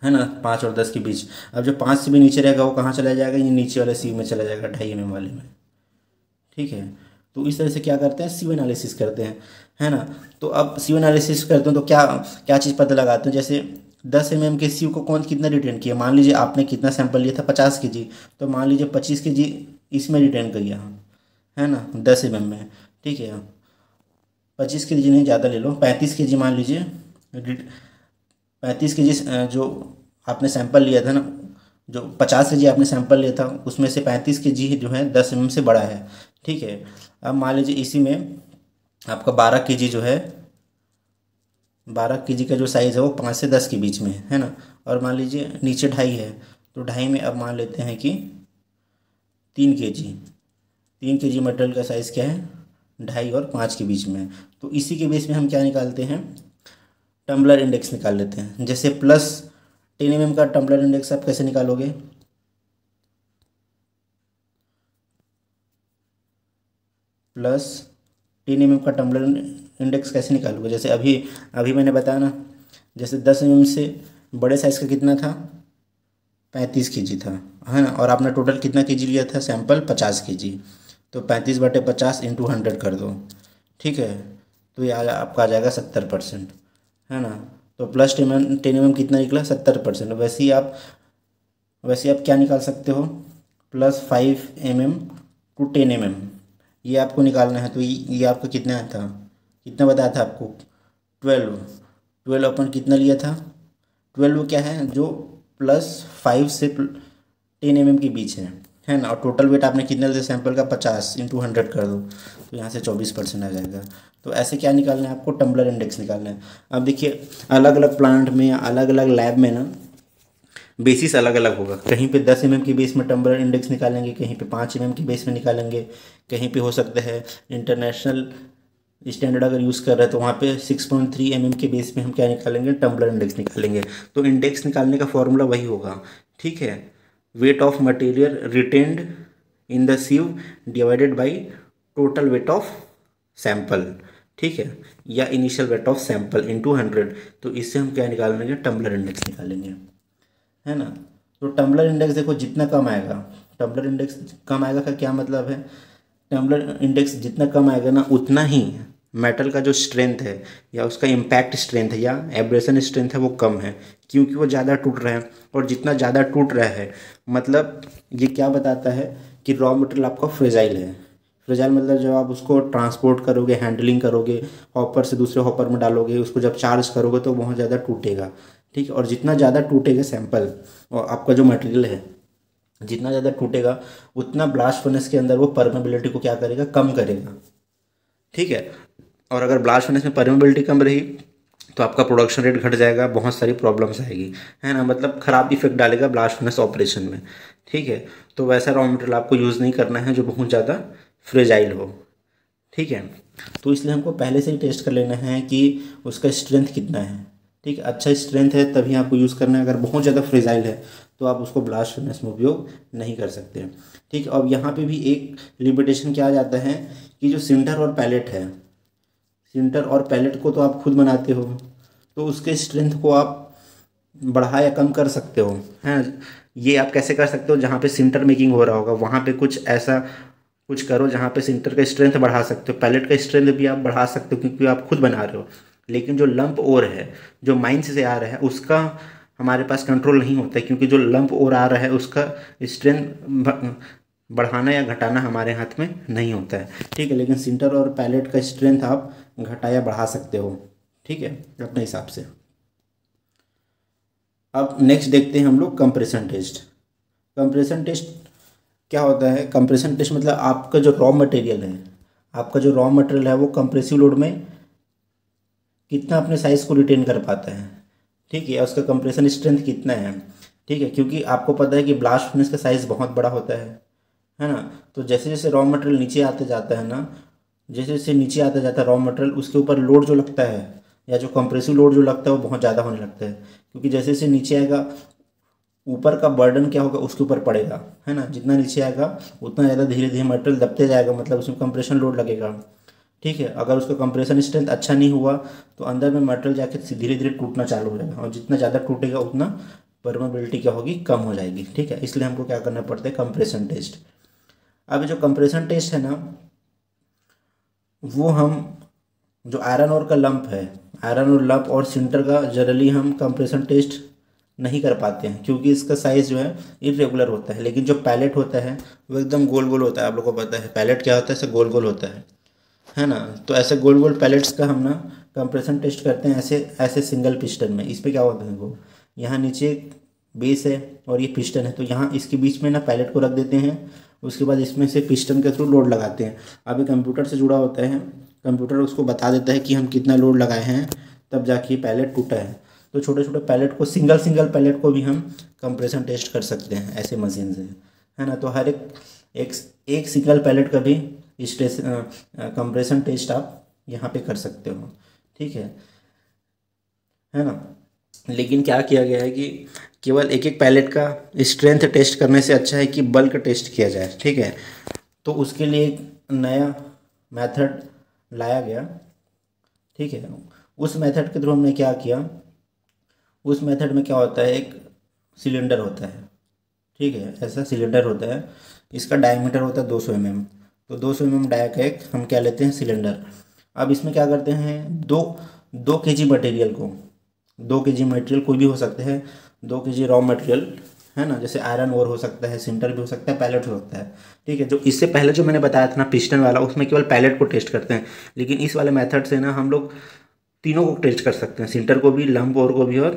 है ना, 5 और 10 के बीच। अब जो 5 से भी नीचे रहेगा वो कहाँ चला जाएगा, ये नीचे वाले सीव में चला जाएगा, 2.5 mm वाले में। ठीक है, तो इस तरह से क्या करते हैं, सीव एनालिसिस करते हैं, है ना। तो अब सीव एनालिसिस करते हैं तो क्या क्या चीज़ पता लगाते हैं, जैसे 10 mm के सीव को कौन कितना रिटेन किया, मान लीजिए आपने कितना सैंपल लिया था 50 kg, तो मान लीजिए 25 kg इसमें रिटेन किया, है ना, 10 mm में। ठीक है, 25 kg नहीं, ज़्यादा ले लो, 35 kg मान लीजिए, 35 kg जो आपने सैंपल लिया था ना, जो 50 kg आपने सैंपल लिया था उसमें से 35 kg जो है 10 mm से बड़ा है। ठीक है, अब मान लीजिए इसी में आपका 12 kg जो है, 12 kg का जो साइज़ है वो 5 से 10 के बीच में है ना, और मान लीजिए नीचे 2.5 है, तो 2.5 में अब मान लेते हैं कि 3 kg, 3 kg मटेरियल का साइज़ क्या है, 2.5 और 5 के बीच में। तो इसी के बेस में हम क्या निकालते हैं, टम्बलर इंडेक्स निकाल लेते हैं। जैसे +10 mm का टम्बलर इंडेक्स आप कैसे निकालोगे, +10 mm का टम्बलर इंडेक्स कैसे निकालोगे, जैसे अभी अभी मैंने बताया ना, जैसे 10 mm से बड़े साइज़ का कितना था, 35 kg था, है ना, और आपने टोटल कितना kg लिया था सैंपल, 50 kg, तो 35/50 × 100 कर दो। ठीक है, तो ये आपका आ जाएगा 70%, है ना। तो +10 mm कितना निकला, 70%। वैसे ही आप क्या निकाल सकते हो, +5 mm to 10 mm, ये आपको निकालना है। तो ये आपका कितना था, कितना बताया था आपको, 12, 12 अपन कितना लिया था, 12 क्या है, जो +5 से 10 mm के बीच है ना, और टोटल वेट आपने कितना लिया सैंपल का, 50 × 100 कर दो, तो यहाँ से 24% आ जाएगा। तो ऐसे क्या निकालना है आपको, टम्बलर इंडेक्स निकालना है। अब देखिए अलग अलग प्लांट में या अलग अलग लैब में ना बेसिस अलग अलग होगा, कहीं पे 10 mm के बेस में टम्बलर इंडेक्स निकालेंगे, कहीं पे 5 mm के बेस में निकालेंगे, कहीं पे हो सकता है इंटरनेशनल स्टैंडर्ड अगर यूज़ कर रहे हैं तो वहाँ पे 6.3 mm के बेस में हम क्या निकालेंगे, टम्बलर इंडेक्स निकालेंगे। तो इंडेक्स निकालने का फॉर्मूला वही होगा। ठीक है, wait of material retained in the सीव divided by total weight of sample. ठीक है, या initial weight of sample into 100। तो इससे हम क्या निकालेंगे, टम्बलर इंडेक्स निकालेंगे, है ना। तो टम्बलर इंडेक्स देखो जितना कम आएगा, टम्बलर इंडेक्स कम आएगा का क्या मतलब है, टम्बलर इंडेक्स जितना कम आएगा ना उतना ही मेटल का जो स्ट्रेंथ है या उसका इम्पैक्ट स्ट्रेंथ है या एब्रेशन स्ट्रेंथ है वो कम है, क्योंकि वो ज़्यादा टूट रहा है। और जितना ज़्यादा टूट रहा है मतलब ये क्या बताता है कि रॉ मटेरियल आपका फ्रेजाइल है। फ्रेजाइल मतलब जब आप उसको ट्रांसपोर्ट करोगे, हैंडलिंग करोगे, हॉपर से दूसरे हॉपर में डालोगे, उसको जब चार्ज करोगे तो बहुत ज़्यादा टूटेगा। ठीक है, और जितना ज़्यादा टूटेगा सैंपल और आपका जो मटेरियल है, जितना ज़्यादा टूटेगा उतना ब्लास्ट फर्नेस के अंदर वो परमेबिलिटी को क्या करेगा, कम करेगा। ठीक है, और अगर ब्लास्ट फर्नेस में परमेबिलिटी कम रही तो आपका प्रोडक्शन रेट घट जाएगा, बहुत सारी प्रॉब्लम्स आएगी, है ना, मतलब ख़राब इफेक्ट डालेगा ब्लास्ट फर्नेस ऑपरेशन में। ठीक है, तो वैसा रॉ मटेरियल आपको यूज़ नहीं करना है जो बहुत ज़्यादा फ्रेजाइल हो। ठीक है, तो इसलिए हमको पहले से ही टेस्ट कर लेना है कि उसका स्ट्रेंथ कितना है। ठीक है, अच्छा स्ट्रेंथ है तभी आपको यूज़ करना है, अगर बहुत ज़्यादा फ्रेजाइल है तो आप उसको ब्लास्ट फर्नेस में उपयोग नहीं कर सकते। ठीक है, अब यहाँ पे भी एक लिमिटेशन क्या आ जाता है कि जो सिंटर और पैलेट है, सिंटर और पैलेट को तो आप खुद बनाते हो तो उसके स्ट्रेंथ को आप बढ़ा या कम कर सकते हो, हैं। ये आप कैसे कर सकते हो, जहाँ पे सिंटर मेकिंग हो रहा होगा वहाँ पे कुछ ऐसा कुछ करो जहाँ पे सिंटर का स्ट्रेंथ बढ़ा सकते हो, पैलेट का स्ट्रेंथ भी आप बढ़ा सकते हो क्योंकि आप खुद बना रहे हो। लेकिन जो लंप ओर है, जो माइंस से आ रहा है, उसका हमारे पास कंट्रोल नहीं होता है, क्योंकि जो लंप ओर आ रहा है उसका स्ट्रेंथ बढ़ाना या घटाना हमारे हाथ में नहीं होता है। ठीक है, लेकिन सिंटर और पैलेट का स्ट्रेंथ आप घटा या बढ़ा सकते हो। ठीक है, अपने हिसाब से। अब नेक्स्ट देखते हैं हम लोग कंप्रेशन टेस्ट। कंप्रेशन टेस्ट क्या होता है, कंप्रेशन टेस्ट मतलब आपका जो रॉ मटेरियल है, आपका जो रॉ मटेरियल है वो कंप्रेसिव लोड में कितना अपने साइज़ को रिटेन कर पाता है। ठीक है, उसका कंप्रेशन स्ट्रेंथ कितना है। ठीक है, क्योंकि आपको पता है कि ब्लास्ट फर्नेस का साइज़ बहुत बड़ा होता है ना। तो जैसे जैसे रॉ मटेरियल नीचे आते जाता है ना, जैसे जैसे नीचे आता जाता है रॉ मटेरियल, उसके ऊपर लोड जो लगता है या जो कंप्रेसिव लोड जो लगता है वो बहुत ज़्यादा होने लगता है, क्योंकि जैसे जैसे नीचे आएगा ऊपर का बर्डन क्या होगा उसके ऊपर पड़ेगा, है ना। जितना नीचे आएगा उतना ज़्यादा धीरे धीरे मटेरियल दबते जाएगा, मतलब उसमें कंप्रेशन लोड लगेगा। ठीक है, अगर उसका कंप्रेशन स्ट्रेंथ अच्छा नहीं हुआ तो अंदर में मटेरियल जाके धीरे धीरे टूटना चालू हो जाएगा, और जितना ज़्यादा टूटेगा उतना परमेबिलिटी क्या होगी, कम हो जाएगी। ठीक है, इसलिए हमको क्या करना पड़ता है, कंप्रेशन टेस्ट। अब जो कंप्रेशन टेस्ट है ना, वो हम जो आयरन ओर का लंप है, आयरन और लंप और सिंटर का जनरली हम कंप्रेशन टेस्ट नहीं कर पाते हैं, क्योंकि इसका साइज़ जो है इरेगुलर होता है। लेकिन जो पैलेट होता है वो एकदम गोल गोल होता है, आप लोगों को पता है पैलेट क्या होता है, ऐसे गोल गोल होता है ना। तो ऐसे गोल गोल पैलेट्स का हम ना कंप्रेशन टेस्ट करते हैं ऐसे ऐसे सिंगल पिस्टन में। इस पर क्या होता है, वो यहाँ नीचे बेस है और ये पिस्टन है, तो यहाँ इसके बीच में ना पैलेट को रख देते हैं, उसके बाद इसमें से पिस्टन के थ्रू लोड लगाते हैं। अब ये कंप्यूटर से जुड़ा होता है, कंप्यूटर उसको बता देता है कि हम कितना लोड लगाए हैं, तब जाके ये पैलेट टूटा है। तो छोटे छोटे पैलेट को, सिंगल सिंगल पैलेट को भी हम कंप्रेशन टेस्ट कर सकते हैं ऐसे मशीन से, है ना। तो हर एक सिंगल पैलेट का भी स्ट्रेस कंप्रेशन टेस्ट आप यहाँ पे कर सकते हो। ठीक है ना। लेकिन क्या किया गया है कि केवल एक एक पैलेट का स्ट्रेंथ टेस्ट करने से अच्छा है कि बल्क टेस्ट किया जाए। ठीक है, तो उसके लिए एक नया मेथड लाया गया। ठीक है, उस मेथड के थ्रू हमने क्या किया, उस मेथड में क्या होता है, एक सिलेंडर होता है। ठीक है, ऐसा सिलेंडर होता है, इसका डायमीटर होता है 200 mm। तो 200 mm डाया का एक हम क्या लेते हैं, सिलेंडर। अब इसमें क्या करते हैं, दो केजी मटेरियल को, 2 केजी मटेरियल कोई भी हो सकते हैं, 2 केजी रॉ मटेरियल, है ना। जैसे आयरन ओर हो सकता है, सिंटर भी हो सकता है, पैलेट हो सकता है। ठीक है, जो इससे पहले जो मैंने बताया था ना पिस्टन वाला, उसमें केवल पैलेट को टेस्ट करते हैं। लेकिन इस वाले मेथड से ना हम लोग तीनों को टेस्ट कर सकते हैं, सिंटर को भी, लंप ओर को भी और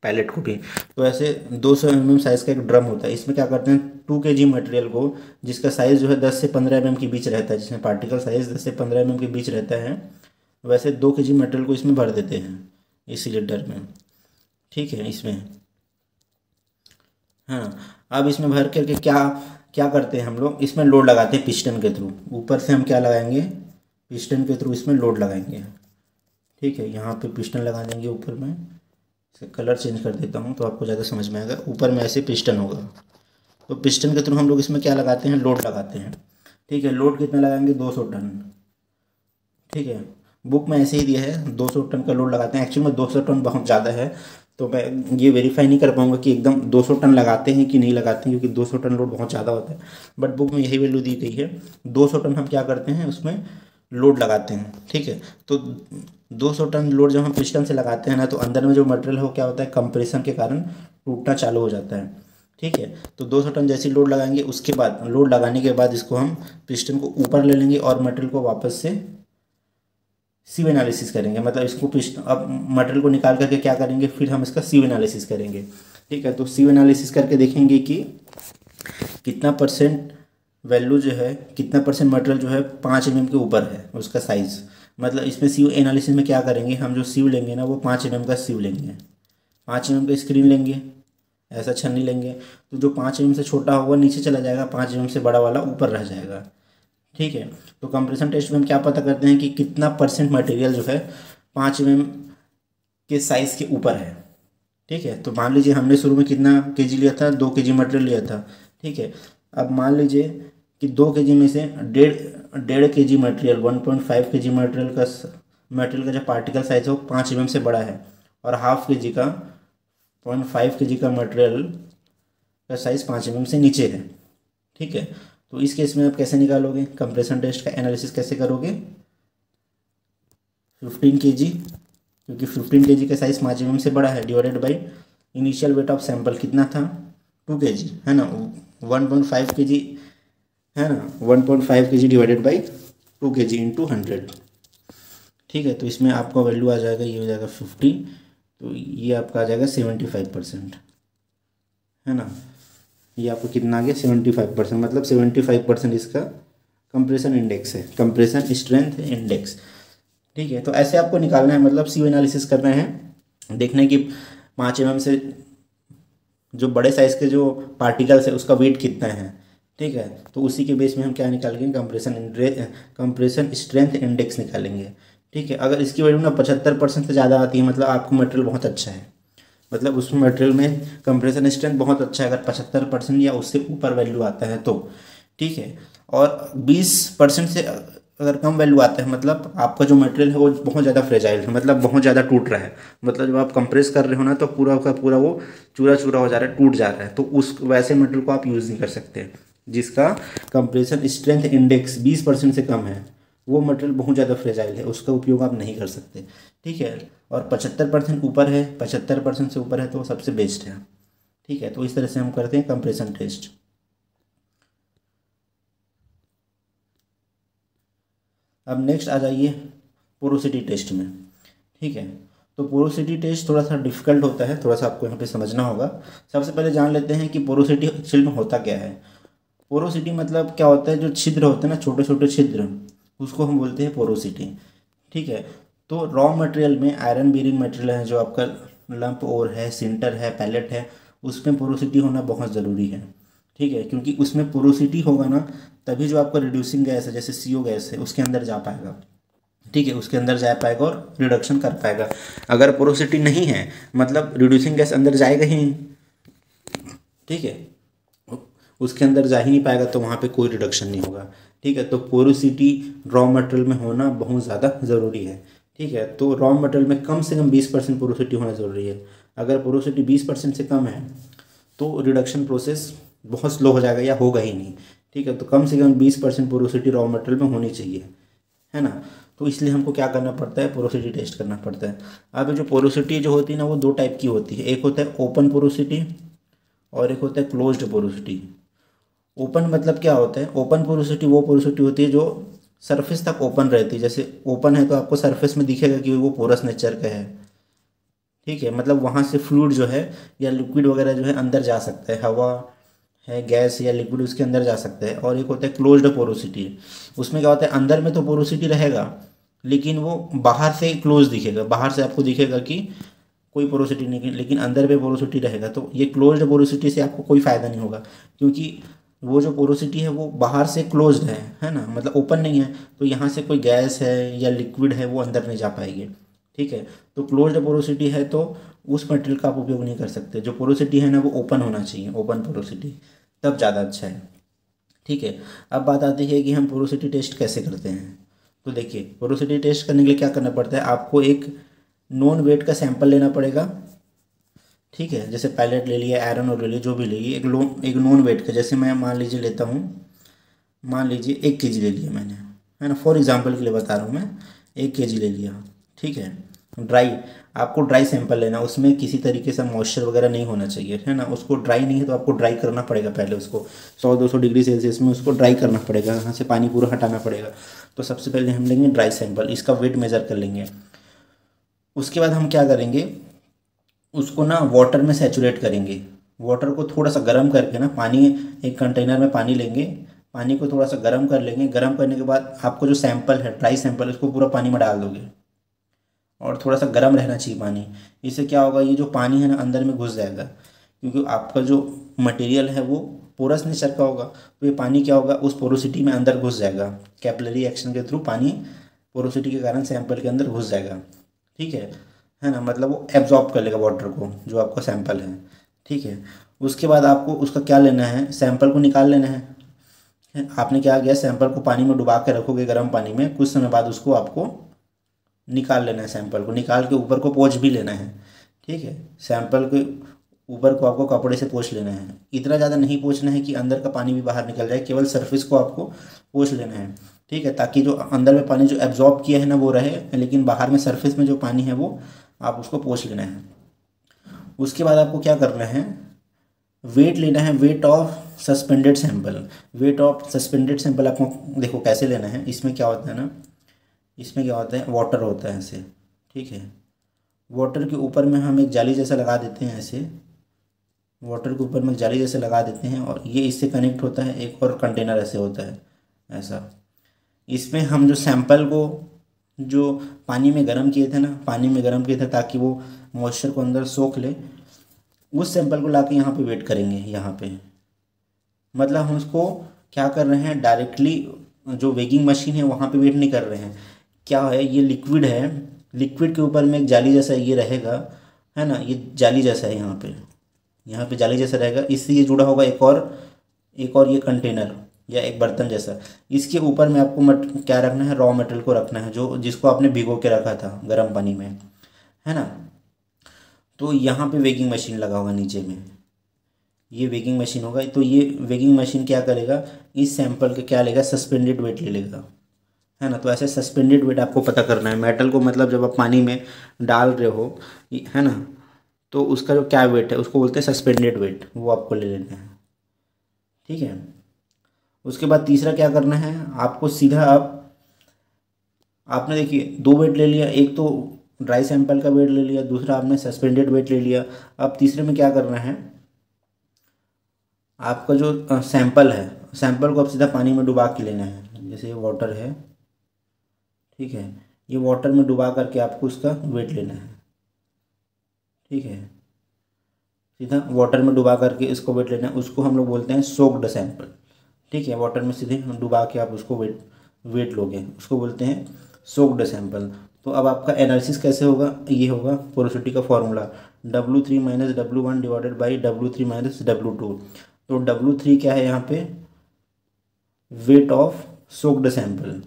पैलेट को भी। तो ऐसे 200 mm साइज़ का एक ड्रम होता है, इसमें क्या करते हैं, 2 केजी मटेरियल को, जिसका साइज़ जो है 10 से 15 mm के बीच रहता है, जिसमें पार्टिकल साइज़ 10 से 15 mm के बीच रहता है, वैसे 2 केजी मटेरियल को इसमें भर देते हैं इस सिलेंडर में। ठीक है, इसमें, हाँ। अब इसमें भर करके क्या क्या करते हैं हम लोग, इसमें लोड लगाते हैं पिस्टन के थ्रू। ऊपर से हम क्या लगाएंगे, पिस्टन के थ्रू इसमें लोड लगाएंगे। ठीक है, यहाँ पे पिस्टन लगा देंगे ऊपर में, इसका कलर चेंज कर देता हूँ तो आपको ज़्यादा समझ में आएगा। ऊपर में ऐसे पिस्टन होगा, तो पिस्टन के थ्रू हम लोग इसमें क्या लगाते हैं, लोड लगाते हैं। ठीक है, लोड कितना लगाएंगे, 200 टन। ठीक है, बुक में ऐसे ही दिया है 200 टन का लोड लगाते हैं। एक्चुअली में 200 टन बहुत ज़्यादा है, तो मैं ये वेरीफाई नहीं कर पाऊंगा कि एकदम 200 टन लगाते हैं कि नहीं लगाते हैं, क्योंकि 200 टन लोड बहुत ज़्यादा होता है। बट बुक में यही वैल्यू दी गई है, 200 टन हम क्या करते हैं, उसमें लोड लगाते हैं। ठीक है, तो 200 टन लोड जब हम पिस्टन से लगाते हैं ना, तो अंदर में जो मटेरियल है वो क्या होता है, कंप्रेशन के कारण टूटना चालू हो जाता है। ठीक है, तो 200 टन जैसे लोड लगाएंगे, उसके बाद लोड लगाने के बाद इसको हम पिस्टन को ऊपर ले लेंगे और मटेरियल को वापस से सीव एनालिसिस करेंगे। मतलब इसको पिस्टन, अब मटेरियल को निकाल करके क्या करेंगे, फिर हम इसका सीव एनालिसिस करेंगे। ठीक है, तो सीव एनालिसिस करके देखेंगे कि कितना परसेंट वैल्यू जो है, कितना परसेंट मटेरियल जो है 5 mm के ऊपर है उसका साइज़। मतलब इसमें सीव एनालिसिस में क्या करेंगे, हम जो सीव लेंगे ना वो 5 mm का सीव लेंगे, 5 mm का स्क्रीन लेंगे, ऐसा छन्नी लेंगे। तो जो 5 mm से छोटा होगा नीचे चला जाएगा, 5 mm से बड़ा वाला ऊपर रह जाएगा। ठीक है, तो कंप्रेशन टेस्ट में हम क्या पता करते हैं कि कितना परसेंट मटेरियल जो है 5 mm के साइज़ के ऊपर है। ठीक है, तो मान लीजिए हमने शुरू में कितना केजी लिया था, 2 केजी मटेरियल लिया था। ठीक है, अब मान लीजिए कि 2 केजी में से डेढ़ केजी मटेरियल, 1.5 केजी मटेरियल का जो पार्टिकल साइज है वो 5 mm से बड़ा है, और हाफ केजी का 0.5 केजी का मटेरियल का साइज़ 5 mm से नीचे है। ठीक है, तो इस केस में आप कैसे निकालोगे, कंप्रेशन टेस्ट का एनालिसिस कैसे करोगे, 15 केजी, क्योंकि 15 केजी का साइज़ 5 mm से बड़ा है, divided by initial weight of sample कितना था, 2 केजी, है ना। 1.5 केजी, है ना, 1.5 KG divided by 2 KG into 100। ठीक है, तो इसमें आपका वैल्यू आ जाएगा, ये हो जाएगा 50, तो ये आपका आ जाएगा 75%, है ना। ये आपको कितना आ गया, 75%, मतलब 75% इसका कंप्रेशन इंडेक्स है, कंप्रेशन स्ट्रेंथ इंडेक्स। ठीक है, तो ऐसे आपको निकालना है, मतलब सीव एनालिसिस करना है, देखना है कि 5 mm से जो बड़े साइज़ के जो पार्टिकल्स है उसका वेट कितना है। ठीक है, तो उसी के बेस में हम क्या निकालेंगे, कंप्रेशन स्ट्रेंथ इंडेक्स निकालेंगे। ठीक है। अगर इसकी वैल्यू ना 75% से ज़्यादा आती है मतलब आपको मटेरियल बहुत अच्छा है, मतलब उस मटेरियल में कंप्रेशन स्ट्रेंथ बहुत अच्छा है। अगर 75% या उससे ऊपर वैल्यू आता है तो ठीक है। और 20% से अगर कम वैल्यू आता है मतलब आपका जो मटेरियल है वो बहुत ज़्यादा फ्रेजाइल है, मतलब बहुत ज़्यादा टूट रहा है। मतलब जब आप कंप्रेस कर रहे हो ना तो पूरा का पूरा वो चूरा चूरा हो जा रहा है, टूट जा रहा है। तो उस वैसे मटेरियल को आप यूज़ नहीं कर सकते जिसका कंप्रेशन स्ट्रेंथ इंडेक्स 20% से कम है। वो मटेरियल बहुत ज़्यादा फ्रेजाइल है, उसका उपयोग आप नहीं कर सकते। ठीक है। और 75% ऊपर है, 75% से ऊपर है तो सबसे बेस्ट है। ठीक है। तो इस तरह से हम करते हैं कंप्रेशन टेस्ट। अब नेक्स्ट आ जाइए पोरोसिटी टेस्ट में। ठीक है। तो पोरोसिटी टेस्ट थोड़ा सा डिफिकल्ट होता है, थोड़ा सा आपको यहाँ पे समझना होगा। सबसे पहले जान लेते हैं कि पोरोसिटी एक्चुअल में होता क्या है। पोरोसिटी मतलब क्या होता है, जो छिद्र होते हैं ना, छोटे छोटे छिद्र, उसको हम बोलते हैं पोरोसिटी। ठीक है। तो रॉ मटेरियल में आयरन बेरिंग मटेरियल है, जो आपका लंप ओर है, सिंटर है, पैलेट है, उसमें पोरोसिटी होना बहुत ज़रूरी है। ठीक है। क्योंकि उसमें पोरोसिटी होगा ना तभी जो आपका रिड्यूसिंग गैस है जैसे CO गैस है उसके अंदर जा पाएगा। ठीक है। उसके अंदर जा पाएगा और रिडक्शन कर पाएगा। अगर पोरोसिटी नहीं है मतलब रिड्यूसिंग गैस अंदर जाएगा ही नहीं। ठीक है। उसके अंदर जा ही नहीं पाएगा तो वहाँ पे कोई रिडक्शन नहीं होगा। ठीक है। तो पोरोसिटी रॉ मटेरियल में होना बहुत ज़्यादा ज़रूरी है। ठीक है। तो रॉ मटेरियल में कम से कम 20% पोरोसिटी होना ज़रूरी है। अगर पोरोसिटी 20% से कम है तो रिडक्शन प्रोसेस बहुत स्लो हो जाएगा या होगा ही नहीं। ठीक है। तो कम से कम 20% पोरोसिटी रॉ मटेरियल में होनी चाहिए, है ना। तो इसलिए हमको क्या करना पड़ता है, पोरोसिटी टेस्ट करना पड़ता है। अब जो पोरोसिटी जो होती है ना वो दो टाइप की होती है, एक होता है ओपन पोरोसिटी और एक होता है क्लोज्ड पोरोसिटी। ओपन मतलब क्या होता है, ओपन पोरोसिटी वो पोरोसिटी होती है जो सरफेस तक ओपन रहती है। जैसे ओपन है तो आपको सरफेस में दिखेगा कि वो पोरस नेचर का है। ठीक है। मतलब वहाँ से फ्लूइड जो है या लिक्विड वगैरह जो है अंदर जा सकता है, हवा है, गैस या लिक्विड उसके अंदर जा सकता है। और एक होता है क्लोज्ड पोरोसिटी। उसमें क्या होता है, अंदर में तो पोरोसिटी रहेगा लेकिन वो बाहर से क्लोज दिखेगा, बाहर से आपको दिखेगा कि कोई पोरोसिटी नहीं, लेकिन अंदर में पोरोसिटी रहेगा। तो ये क्लोज्ड पोरोसिटी से आपको कोई फ़ायदा नहीं होगा क्योंकि वो जो पोरोसिटी है वो बाहर से क्लोज्ड है ना, मतलब ओपन नहीं है। तो यहाँ से कोई गैस है या लिक्विड है वो अंदर नहीं जा पाएगी। ठीक है। तो क्लोज्ड पोरोसिटी है तो उस मटेरियल का आप उपयोग नहीं कर सकते। जो पोरोसिटी है ना वो ओपन होना चाहिए, ओपन पोरोसिटी, तब ज़्यादा अच्छा है। ठीक है। अब बात आती है कि हम पोरोसिटी टेस्ट कैसे करते हैं। तो देखिए पोरोसिटी टेस्ट करने के लिए क्या करना पड़ता है, आपको एक नॉन वेट का सैंपल लेना पड़ेगा। ठीक है। जैसे पैलेट ले लिया, आयरन और ले लिया, जो भी ले लिए, एक नॉन वेट का। जैसे मैं मान लीजिए लेता हूँ, मान लीजिए 1 kg ले लिया मैंने, है ना, फॉर एग्जांपल के लिए बता रहा हूँ मैं, 1 kg ले लिया। ठीक है। ड्राई, आपको ड्राई सैंपल लेना, उसमें किसी तरीके से मॉइस्चर वगैरह नहीं होना चाहिए, है ना। उसको ड्राई नहीं है तो आपको ड्राई करना पड़ेगा पहले, उसको 100-200 डिग्री सेल्सियस में उसको ड्राई करना पड़ेगा, यहाँ से पानी पूरा हटाना पड़ेगा। तो सबसे पहले हम लेंगे ड्राई सैंपल, इसका वेट मेज़र कर लेंगे। उसके बाद हम क्या करेंगे, उसको ना वाटर में सैचुरेट करेंगे। वाटर को थोड़ा सा गर्म करके ना, पानी, एक कंटेनर में पानी लेंगे, पानी को थोड़ा सा गर्म कर लेंगे। गर्म करने के बाद आपको जो सैंपल है ड्राई सैंपल, उसको पूरा पानी में डाल दोगे और थोड़ा सा गर्म रहना चाहिए पानी। इससे क्या होगा, ये जो पानी है ना अंदर में घुस जाएगा क्योंकि आपका जो मटेरियल है वो पोरस नेचर का होगा। तो ये पानी क्या होगा, उस पोरोसिटी में अंदर घुस जाएगा, कैपिलरी एक्शन के थ्रू पानी पोरोसिटी के कारण सैंपल के अंदर घुस जाएगा। ठीक है ना, मतलब वो एब्जॉर्ब कर लेगा वाटर को, जो आपका सैंपल है। ठीक है। उसके बाद आपको उसका क्या लेना है, सैंपल को निकाल लेना है। आपने क्या किया, सैंपल को पानी में डुबा के रखोगे गर्म पानी में, कुछ समय बाद उसको आपको निकाल लेना है। सैंपल को निकाल के ऊपर को पोंछ भी लेना है। ठीक है। सैंपल के ऊपर को आपको कपड़े से पोंछ लेना है। इतना ज़्यादा नहीं पोंछना है कि अंदर का पानी भी बाहर निकल जाए, केवल सरफेस को आपको पोंछ लेना है। ठीक है। ताकि जो अंदर में पानी जो एब्जॉर्ब किया है ना वो रहे, लेकिन बाहर में सरफेस में जो पानी है वो आप उसको पोंछ लेना है। उसके बाद आपको क्या करना है, वेट लेना है, weight of suspended sample. Weight of suspended sample आपको देखो कैसे लेना है। इसमें क्या होता है ना, इसमें क्या होता है, वाटर होता है ऐसे। ठीक है। वाटर के ऊपर में हम एक जाली जैसा लगा देते हैं ऐसे, वाटर के ऊपर में एक जाली जैसे लगा देते हैं और ये इससे कनेक्ट होता है, एक और कंटेनर ऐसे होता है ऐसा। इसमें हम जो सैंपल को जो पानी में गर्म किए थे ना, पानी में गर्म किए थे ताकि वो मॉइस्चर को अंदर सोख ले, उस सैंपल को लाके यहाँ पे वेट करेंगे। यहाँ पे मतलब हम उसको क्या कर रहे हैं, डायरेक्टली जो वेगिंग मशीन है वहाँ पे वेट नहीं कर रहे हैं, क्या है, ये लिक्विड है, लिक्विड के ऊपर में एक जाली जैसा ये रहेगा, है ना, ये जाली जैसा है, यहाँ पे जाली जैसा रहेगा, इससे ये जुड़ा होगा एक और ये कंटेनर या एक बर्तन जैसा। इसके ऊपर में आपको क्या रखना है, रॉ मटेरियल को रखना है, जो जिसको आपने भिगो के रखा था गर्म पानी में, है ना। तो यहाँ पे वेगिंग मशीन लगा होगा नीचे में, ये वेगिंग मशीन होगा। तो ये वेगिंग मशीन क्या करेगा, इस सैंपल के क्या लेगा, सस्पेंडेड वेट ले लेगा, है ना। तो ऐसे सस्पेंडेड वेट आपको पता करना है मेटल को, मतलब जब आप पानी में डाल रहे हो, है ना, तो उसका जो क्या वेट है उसको बोलते हैं सस्पेंडेड वेट, वो आपको ले लेना है, ठीक है। उसके बाद तीसरा क्या करना है आपको, सीधा आपने देखिए 2 वेट ले लिया, एक तो ड्राई सैंपल का वेट ले लिया, दूसरा आपने सस्पेंडेड वेट ले लिया। अब तीसरे में क्या करना है, आपका जो सैंपल है, सैंपल को आप सीधा पानी में डुबा के लेना है, जैसे ये वाटर है, ठीक है, ये वाटर में डुबा करके आपको उसका वेट लेना है, ठीक है, सीधा वाटर में डुबा करके इसको वेट लेना है, उसको हम लोग बोलते हैं सोक्ड सैंपल, ठीक है। वाटर में सीधे डुबा के आप उसको वेट लोगे, उसको बोलते हैं सोक्ड सैंपल। तो अब आपका एनालिसिस कैसे होगा, ये होगा पोरोसिटी का formula, W3 minus W1 divided by W3 minus W2। तो W3 क्या है यहाँ पे, वेट ऑफ सोक्ड सैंपल,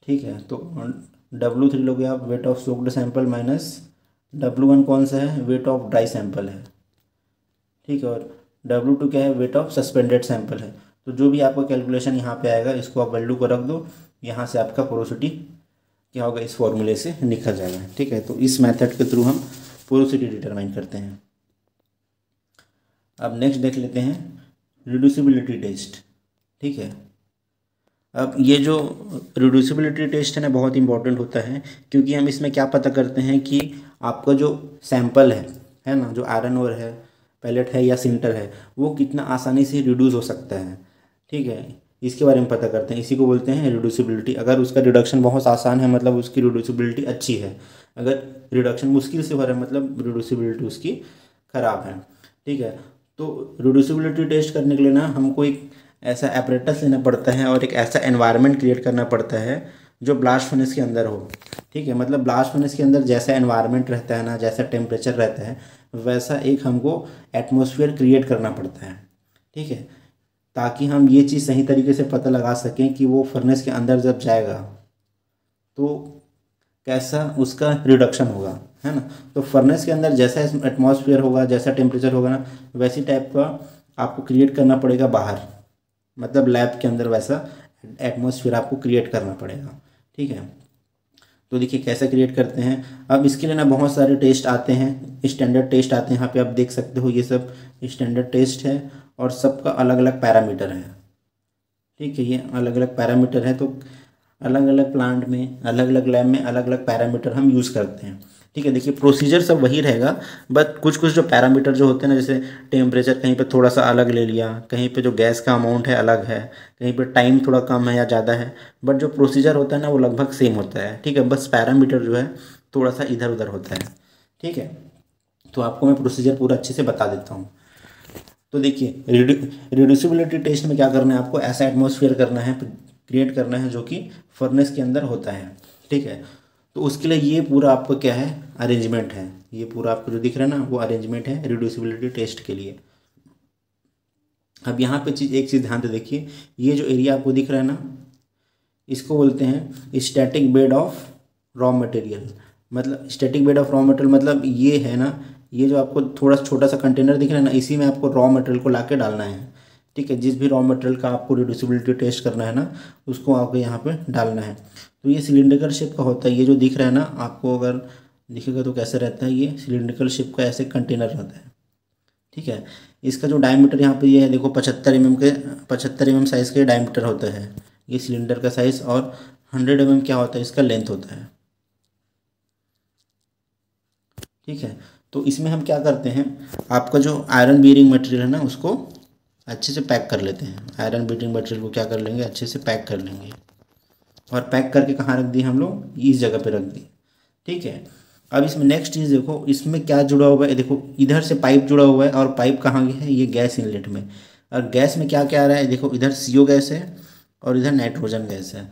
ठीक है। तो W3 लोगे आप, weight of soaked sample, minus W1 कौन सा है, वेट ऑफ ड्राई सैंपल है, ठीक है, और W2 क्या है, वेट ऑफ सस्पेंडेड सैंपल है। तो जो भी आपका कैलकुलेशन यहाँ पे आएगा, इसको आप वैल्यू को रख दो, यहाँ से आपका पोरोसिटी क्या होगा, इस फॉर्मूले से निकल जाएगा, ठीक है। तो इस मेथड के थ्रू हम पोरोसिटी डिटरमाइन करते हैं। अब नेक्स्ट देख लेते हैं रिड्यूसिबिलिटी टेस्ट, ठीक है। अब ये जो रिड्यूसिबिलिटी टेस्ट है ना, बहुत इंपॉर्टेंट होता है, क्योंकि हम इसमें क्या पता करते हैं कि आपका जो सैंपल है ना, जो आयरन ओर है, पैलेट है या सिंटर है, वो कितना आसानी से रिड्यूस हो सकता है, ठीक है, इसके बारे में पता करते हैं। इसी को बोलते हैं रिड्यूसिबिलिटी। अगर उसका रिडक्शन बहुत आसान है, मतलब उसकी रिड्यूसिबिलिटी अच्छी है। अगर रिडक्शन मुश्किल से हो रहा है, मतलब रिड्यूसिबिलिटी उसकी ख़राब है, ठीक है। तो रिड्यूसिबिलिटी टेस्ट करने के लिए ना हमको एक ऐसा एपरेटस लेना पड़ता है और एक ऐसा एनवायरनमेंट क्रिएट करना पड़ता है जो ब्लास्ट फर्नेस के अंदर हो, ठीक है। मतलब ब्लास्ट फर्नेस के अंदर जैसा एनवायरनमेंट रहता है ना, जैसा टेम्परेचर रहता है, वैसा एक हमको एटमॉस्फेयर क्रिएट करना पड़ता है, ठीक है, ताकि हम ये चीज़ सही तरीके से पता लगा सकें कि वो फर्नेस के अंदर जब जाएगा तो कैसा उसका रिडक्शन होगा, है ना। तो फर्नेस के अंदर जैसा एटमॉस्फेयर होगा, जैसा टेम्परेचर होगा ना, वैसी टाइप का आपको क्रिएट करना पड़ेगा बाहर, मतलब लैब के अंदर वैसा एटमॉस्फेयर आपको क्रिएट करना पड़ेगा, ठीक है। तो देखिए कैसे क्रिएट करते हैं। अब इसके लिए ना बहुत सारे टेस्ट आते हैं, स्टैंडर्ड टेस्ट आते हैं, यहाँ पे आप देख सकते हो ये सब स्टैंडर्ड टेस्ट है और सबका अलग अलग पैरामीटर है, ठीक है, ये अलग अलग पैरामीटर है। तो अलग अलग प्लांट में, अलग अलग लैब में अलग अलग पैरामीटर हम यूज़ करते हैं, ठीक है। देखिए प्रोसीजर सब वही रहेगा, बट कुछ कुछ जो पैरामीटर जो होते हैं ना, जैसे टेम्परेचर कहीं पे थोड़ा सा अलग ले लिया, कहीं पे जो गैस का अमाउंट है अलग है, कहीं पे टाइम थोड़ा कम है या ज़्यादा है, बट जो प्रोसीजर होता है ना वो लगभग सेम होता है, ठीक है। बस पैरामीटर जो है थोड़ा सा इधर उधर होता है, ठीक है। तो आपको मैं प्रोसीजर पूरा अच्छे से बता देता हूँ। तो देखिए रिड्यूसिबिलिटी टेस्ट में क्या करना है, आपको ऐसा एटमॉस्फेयर करना है, क्रिएट करना है जो कि फर्नेस के अंदर होता है, ठीक है। तो उसके लिए ये पूरा आपको क्या है, अरेंजमेंट है, ये पूरा आपको जो दिख रहा है ना वो अरेंजमेंट है रिड्यूसिबिलिटी टेस्ट के लिए। अब यहाँ पे एक चीज़ ध्यान से देखिए, ये जो एरिया आपको दिख रहा है ना, इसको बोलते हैं static bed of raw material. मतलब static bed of raw material मतलब ये है ना, ये जो आपको थोड़ा छोटा सा कंटेनर दिख रहा है ना, इसी में आपको रॉ मटेरियल को ला के डालना है, ठीक है। जिस भी रॉ मटेरियल का आपको रिड्यूसिबिलिटी टेस्ट करना है ना, उसको आपको यहाँ पे डालना है। तो ये सिलिंड्रिकल शेप का होता है, ये जो दिख रहा है ना आपको, अगर दिखेगा तो कैसे रहता है, ये सिलिंड्रिकल शेप का ऐसे कंटेनर रहता है, ठीक है। इसका जो डायमीटर यहाँ पे ये है, देखो 75 mm साइज़ के डायमीटर होता है ये सिलेंडर का साइज़, और 100 mm क्या होता है, इसका लेंथ होता है, ठीक है। तो इसमें हम क्या करते हैं, आपका जो आयरन बीयरिंग मटेरियल है ना उसको अच्छे से पैक कर लेते हैं। आयरन बीयरिंग मटेरियल को क्या कर लेंगे, अच्छे से पैक कर लेंगे, और पैक करके कहाँ रख दिए हम लोग, इस जगह पे रख दिए, ठीक है। अब इसमें नेक्स्ट चीज़ देखो, इसमें क्या जुड़ा हुआ है, देखो इधर से पाइप जुड़ा हुआ है, और पाइप कहाँ गया है, ये गैस इनलेट में। और गैस में क्या क्या आ रहा है, देखो इधर CO गैस है और इधर नाइट्रोजन गैस है,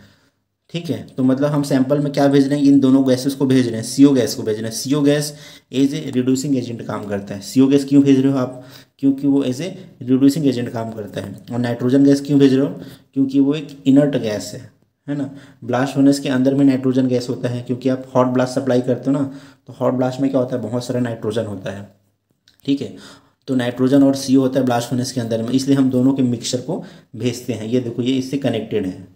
ठीक है, तो मतलब हम सैंपल में क्या भेज रहे हैं, इन दोनों गैसेस को भेज रहे हैं, सीओ गैस को भेज रहे हैं। CO gas as a reducing agent काम करता है। सीओ गैस क्यों भेज रहे हो आप, क्योंकि वो एज ए रिड्यूसिंग एजेंट काम करता है। और नाइट्रोजन गैस क्यों भेज रहे हो, क्योंकि वो एक इनर्ट गैस है ना। ब्लास्ट फर्नेस के अंदर में नाइट्रोजन गैस होता है, क्योंकि आप हॉट ब्लास्ट सप्लाई करते हो ना, तो हॉट ब्लास्ट में क्या होता है, बहुत सारा नाइट्रोजन होता है। ठीक है, तो नाइट्रोजन और सीओ होता है ब्लास्ट फर्नेस के अंदर में, इसलिए हम दोनों के मिक्सचर को भेजते हैं। ये देखो, ये इससे कनेक्टेड है।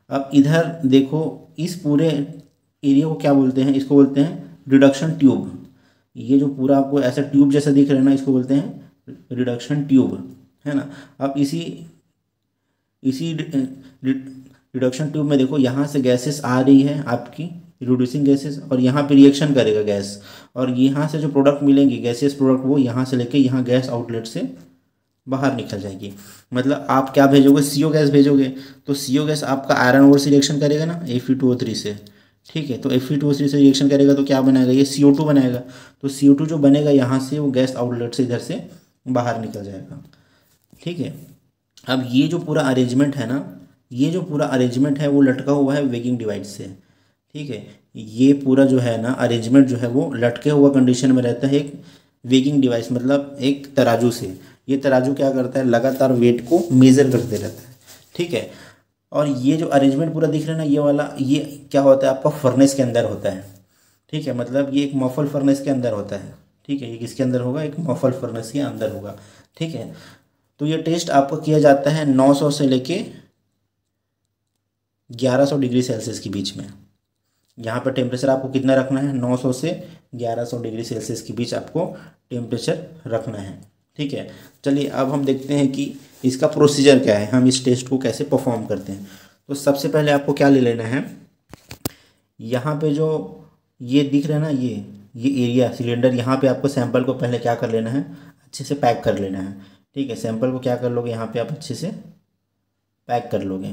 अब इधर देखो, इस पूरे एरिया को क्या बोलते हैं, इसको बोलते हैं रिडक्शन ट्यूब। ये जो पूरा आपको ऐसा ट्यूब जैसा दिख रहा है ना, इसको बोलते हैं रिडक्शन ट्यूब, है ना। अब इसी इसी रिडक्शन ट्यूब में देखो, यहाँ से गैसेस आ रही है आपकी रिड्यूसिंग गैसेस, और यहाँ पे रिएक्शन करेगा गैस, और यहाँ से जो प्रोडक्ट मिलेंगे गैसेस प्रोडक्ट, वो यहाँ से लेके यहाँ गैस आउटलेट से बाहर निकल जाएगी। मतलब आप क्या भेजोगे, सीओ गैस भेजोगे, तो सीओ गैस आपका आयरन ओर से रिएक्शन करेगा ना Fe2O3 से। ठीक है, तो Fe2O3 से रिएक्शन करेगा तो क्या बनाएगा, ये CO2 बनाएगा। तो CO2 जो बनेगा यहाँ से, वो गैस आउटलेट से इधर से बाहर निकल जाएगा। ठीक है, अब ये जो पूरा अरेंजमेंट है ना, ये जो पूरा अरेंजमेंट है वो लटका हुआ है वेगिंग डिवाइस से। ठीक है, ये पूरा जो है ना अरेंजमेंट जो है वो लटके हुआ कंडीशन में रहता है एक वेगिंग डिवाइस, मतलब एक तराजू से। ये तराजू क्या करता है, लगातार वेट को मेज़र करते रहता है। ठीक है, और ये जो अरेंजमेंट पूरा दिख रहा है ना, ये वाला, ये क्या होता है, आपका फर्नेस के अंदर होता है। ठीक है, मतलब ये एक मफल फर्नेस के अंदर होता है। ठीक है, ये किसके अंदर होगा, एक मफल फर्नेस के अंदर होगा। ठीक है, तो ये टेस्ट आपको किया जाता है 900 से लेके 1100 डिग्री सेल्सियस के बीच में। यहाँ पर टेम्परेचर आपको कितना रखना है, 900 से 1100 डिग्री सेल्सियस के बीच आपको टेम्परेचर रखना है। ठीक है, चलिए अब हम देखते हैं कि इसका प्रोसीजर क्या है, हम इस टेस्ट को कैसे परफॉर्म करते हैं। तो सबसे पहले आपको क्या ले लेना है, यहाँ पे जो ये दिख रहा है ना, ये एरिया सिलेंडर, यहाँ पे आपको सैंपल को पहले क्या कर लेना है, अच्छे से पैक कर लेना है। ठीक है, सैंपल को क्या कर लोगे, यहाँ पे आप अच्छे से पैक कर लोगे।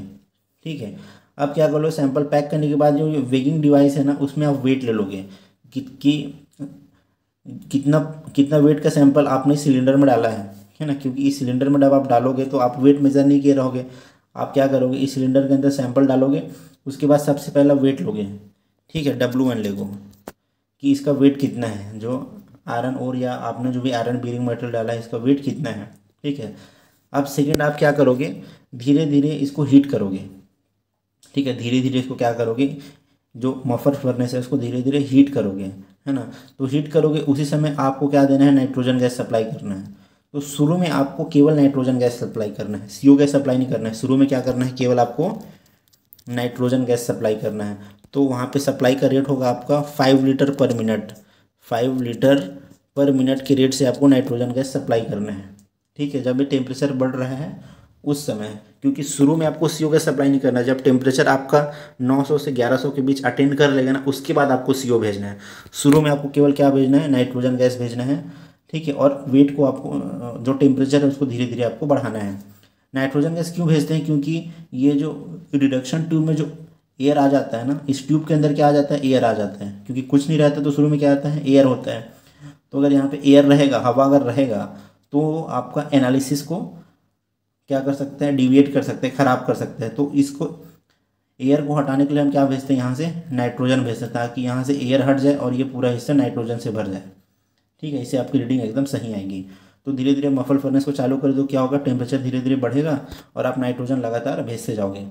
ठीक है, अब क्या कर लो, सैंपल पैक करने के बाद जो वेगिंग डिवाइस है ना, उसमें आप वेट ले लोगे कि कितना कितना वेट का सैंपल आपने सिलेंडर में डाला है ना। क्योंकि इस सिलेंडर में जब आप डालोगे तो आप वेट मेज़र नहीं किए रहोगे, आप क्या करोगे, इस सिलेंडर के अंदर सैंपल डालोगे, उसके बाद सबसे पहला वेट लोगे। ठीक है, W1 लेगो कि इसका वेट कितना है, जो आयरन और या आपने जो भी आयरन बीरिंग मटेरियल डाला है, इसका वेट कितना है। ठीक है, अब सेकेंड आप क्या करोगे, धीरे धीरे इसको हीट करोगे। ठीक है, धीरे धीरे इसको क्या करोगे, जो मफर फर्नेस है उसको धीरे धीरे हीट करोगे, है ना। तो हीट करोगे, उसी समय आपको क्या देना है, नाइट्रोजन गैस सप्लाई करना है। तो शुरू में आपको केवल नाइट्रोजन गैस सप्लाई करना है, सीओ गैस सप्लाई नहीं करना है। शुरू में क्या करना है, केवल आपको नाइट्रोजन गैस सप्लाई करना है। तो वहाँ पे सप्लाई का रेट होगा आपका 5 लीटर पर मिनट। 5 लीटर पर मिनट के रेट से आपको नाइट्रोजन गैस सप्लाई करना है। ठीक है, जब ये टेम्परेचर बढ़ रहा है उस समय, क्योंकि शुरू में आपको सीओ गैस सप्लाई नहीं करना है। जब टेम्परेचर आपका 900 से 1100 के बीच अटेंड कर लेगा ना, उसके बाद आपको सीओ भेजना है। शुरू में आपको केवल क्या भेजना है, नाइट्रोजन गैस भेजना है। ठीक है, और वेट को आपको, जो टेम्परेचर है उसको धीरे धीरे आपको बढ़ाना है। नाइट्रोजन गैस क्यों भेजते हैं, क्योंकि ये जो रिडक्शन ट्यूब में जो एयर आ जाता है ना, इस ट्यूब के अंदर क्या आ जाता है, एयर आ जाता है। क्योंकि कुछ नहीं रहता तो शुरू में क्या आता है, एयर होता है। तो अगर यहाँ पे एयर रहेगा, हवा अगर रहेगा, तो आपका एनालिसिस को क्या कर सकते हैं, डिविएट कर सकते हैं, ख़राब कर सकते हैं। तो इसको, एयर को हटाने के लिए हम क्या भेजते हैं, यहाँ से नाइट्रोजन भेजते हैं, ताकि यहाँ से एयर हट जाए और ये पूरा हिस्सा नाइट्रोजन से भर जाए। ठीक है, इससे आपकी रीडिंग एकदम सही आएगी। तो धीरे धीरे मफल फर्नेस को चालू कर दो, क्या होगा, टेम्परेचर धीरे धीरे बढ़ेगा और आप नाइट्रोजन लगातार भेजते जाओगे।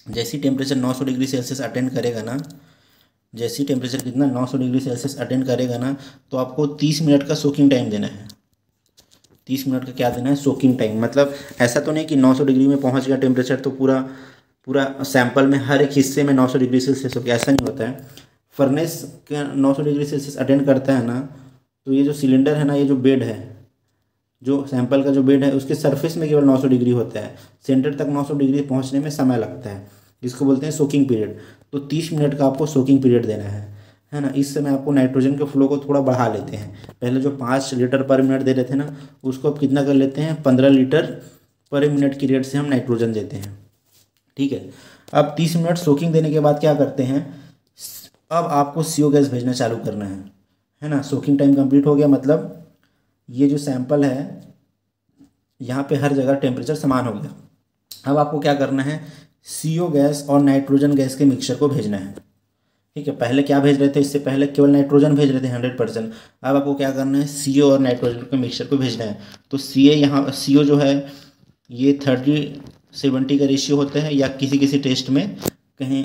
जैसे ही टेम्परेचर 900 डिग्री सेल्सियस अटेंड करेगा ना, जैसे ही टेम्परेचर कितना 900 डिग्री सेल्सियस अटेंड करेगा ना, तो आपको 30 मिनट का सोकिंग टाइम देना है। 30 मिनट का क्या देना है, सोकिंग टाइम। मतलब ऐसा तो नहीं कि 900 डिग्री में पहुंच गया टेम्परेचर तो पूरा पूरा सैंपल में हर एक हिस्से में 900 डिग्री सेल्सियस हो गया, ऐसा नहीं होता है। फर्नेस का 900 डिग्री सेल्सियस अटेंड करता है ना, तो ये जो सिलेंडर है ना, ये जो बेड है, जो सैंपल का जो बेड है, उसके सरफेस में केवल 900 डिग्री होता है। सेंटर तक 900 डिग्री पहुंचने में समय लगता है, जिसको बोलते हैं सोकिंग पीरियड। तो 30 मिनट का आपको सोकिंग पीरियड देना है ना। इस समय आपको नाइट्रोजन के फ्लो को थोड़ा बढ़ा लेते हैं। पहले जो 5 लीटर पर मिनट दे रहे थे ना, उसको अब कितना कर लेते हैं, 15 लीटर पर मिनट की रेट से हम नाइट्रोजन देते हैं। ठीक है, अब 30 मिनट सोकिंग देने के बाद क्या करते हैं, अब आपको सीओ गैस भेजना चालू करना है ना। सोकिंग टाइम कंप्लीट हो गया, मतलब ये जो सैंपल है, यहाँ पे हर जगह टेम्परेचर समान हो गया। अब आपको क्या करना है, CO गैस और नाइट्रोजन गैस के मिक्सचर को भेजना है। ठीक है, पहले क्या भेज रहे थे, इससे पहले केवल नाइट्रोजन भेज रहे थे 100%। अब आपको क्या करना है, CO और नाइट्रोजन के मिक्सचर को भेजना है। तो CO जो है ये 30-70 का रेशियो होता है, या किसी किसी टेस्ट में कहीं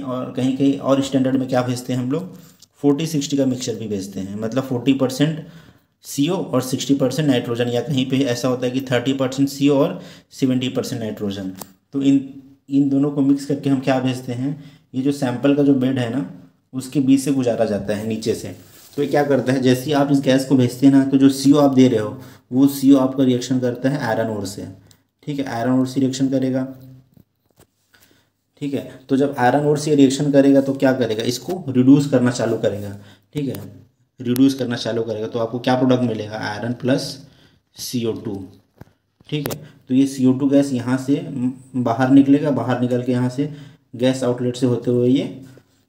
और स्टैंडर्ड में क्या भेजते हैं हम लोग, 40-60 का मिक्सचर भी भेजते हैं। मतलब 40% CO और 60% नाइट्रोजन, या कहीं पे ऐसा होता है कि 30% CO और 70% नाइट्रोजन। तो इन दोनों को मिक्स करके हम क्या भेजते हैं, ये जो सैंपल का जो बेड है ना उसके बीच से गुजारा जाता है नीचे से। तो ये क्या करता है, जैसे ही आप इस गैस को भेजते हैं ना, तो जो CO आप दे रहे हो वो CO आपका रिएक्शन करता है आयरन ओर से। ठीक है, आयरन ओर से रिएक्शन करेगा। ठीक है, तो जब आयरन ओर से रिएक्शन करेगा तो क्या करेगा, इसको रिड्यूस करना चालू करेगा। ठीक है, रिड्यूस करना चालू करेगा तो आपको क्या प्रोडक्ट मिलेगा, आयरन प्लस CO2। ठीक है, तो ये CO2 गैस यहाँ से बाहर निकलेगा, बाहर निकल के यहाँ से गैस आउटलेट से होते हुए ये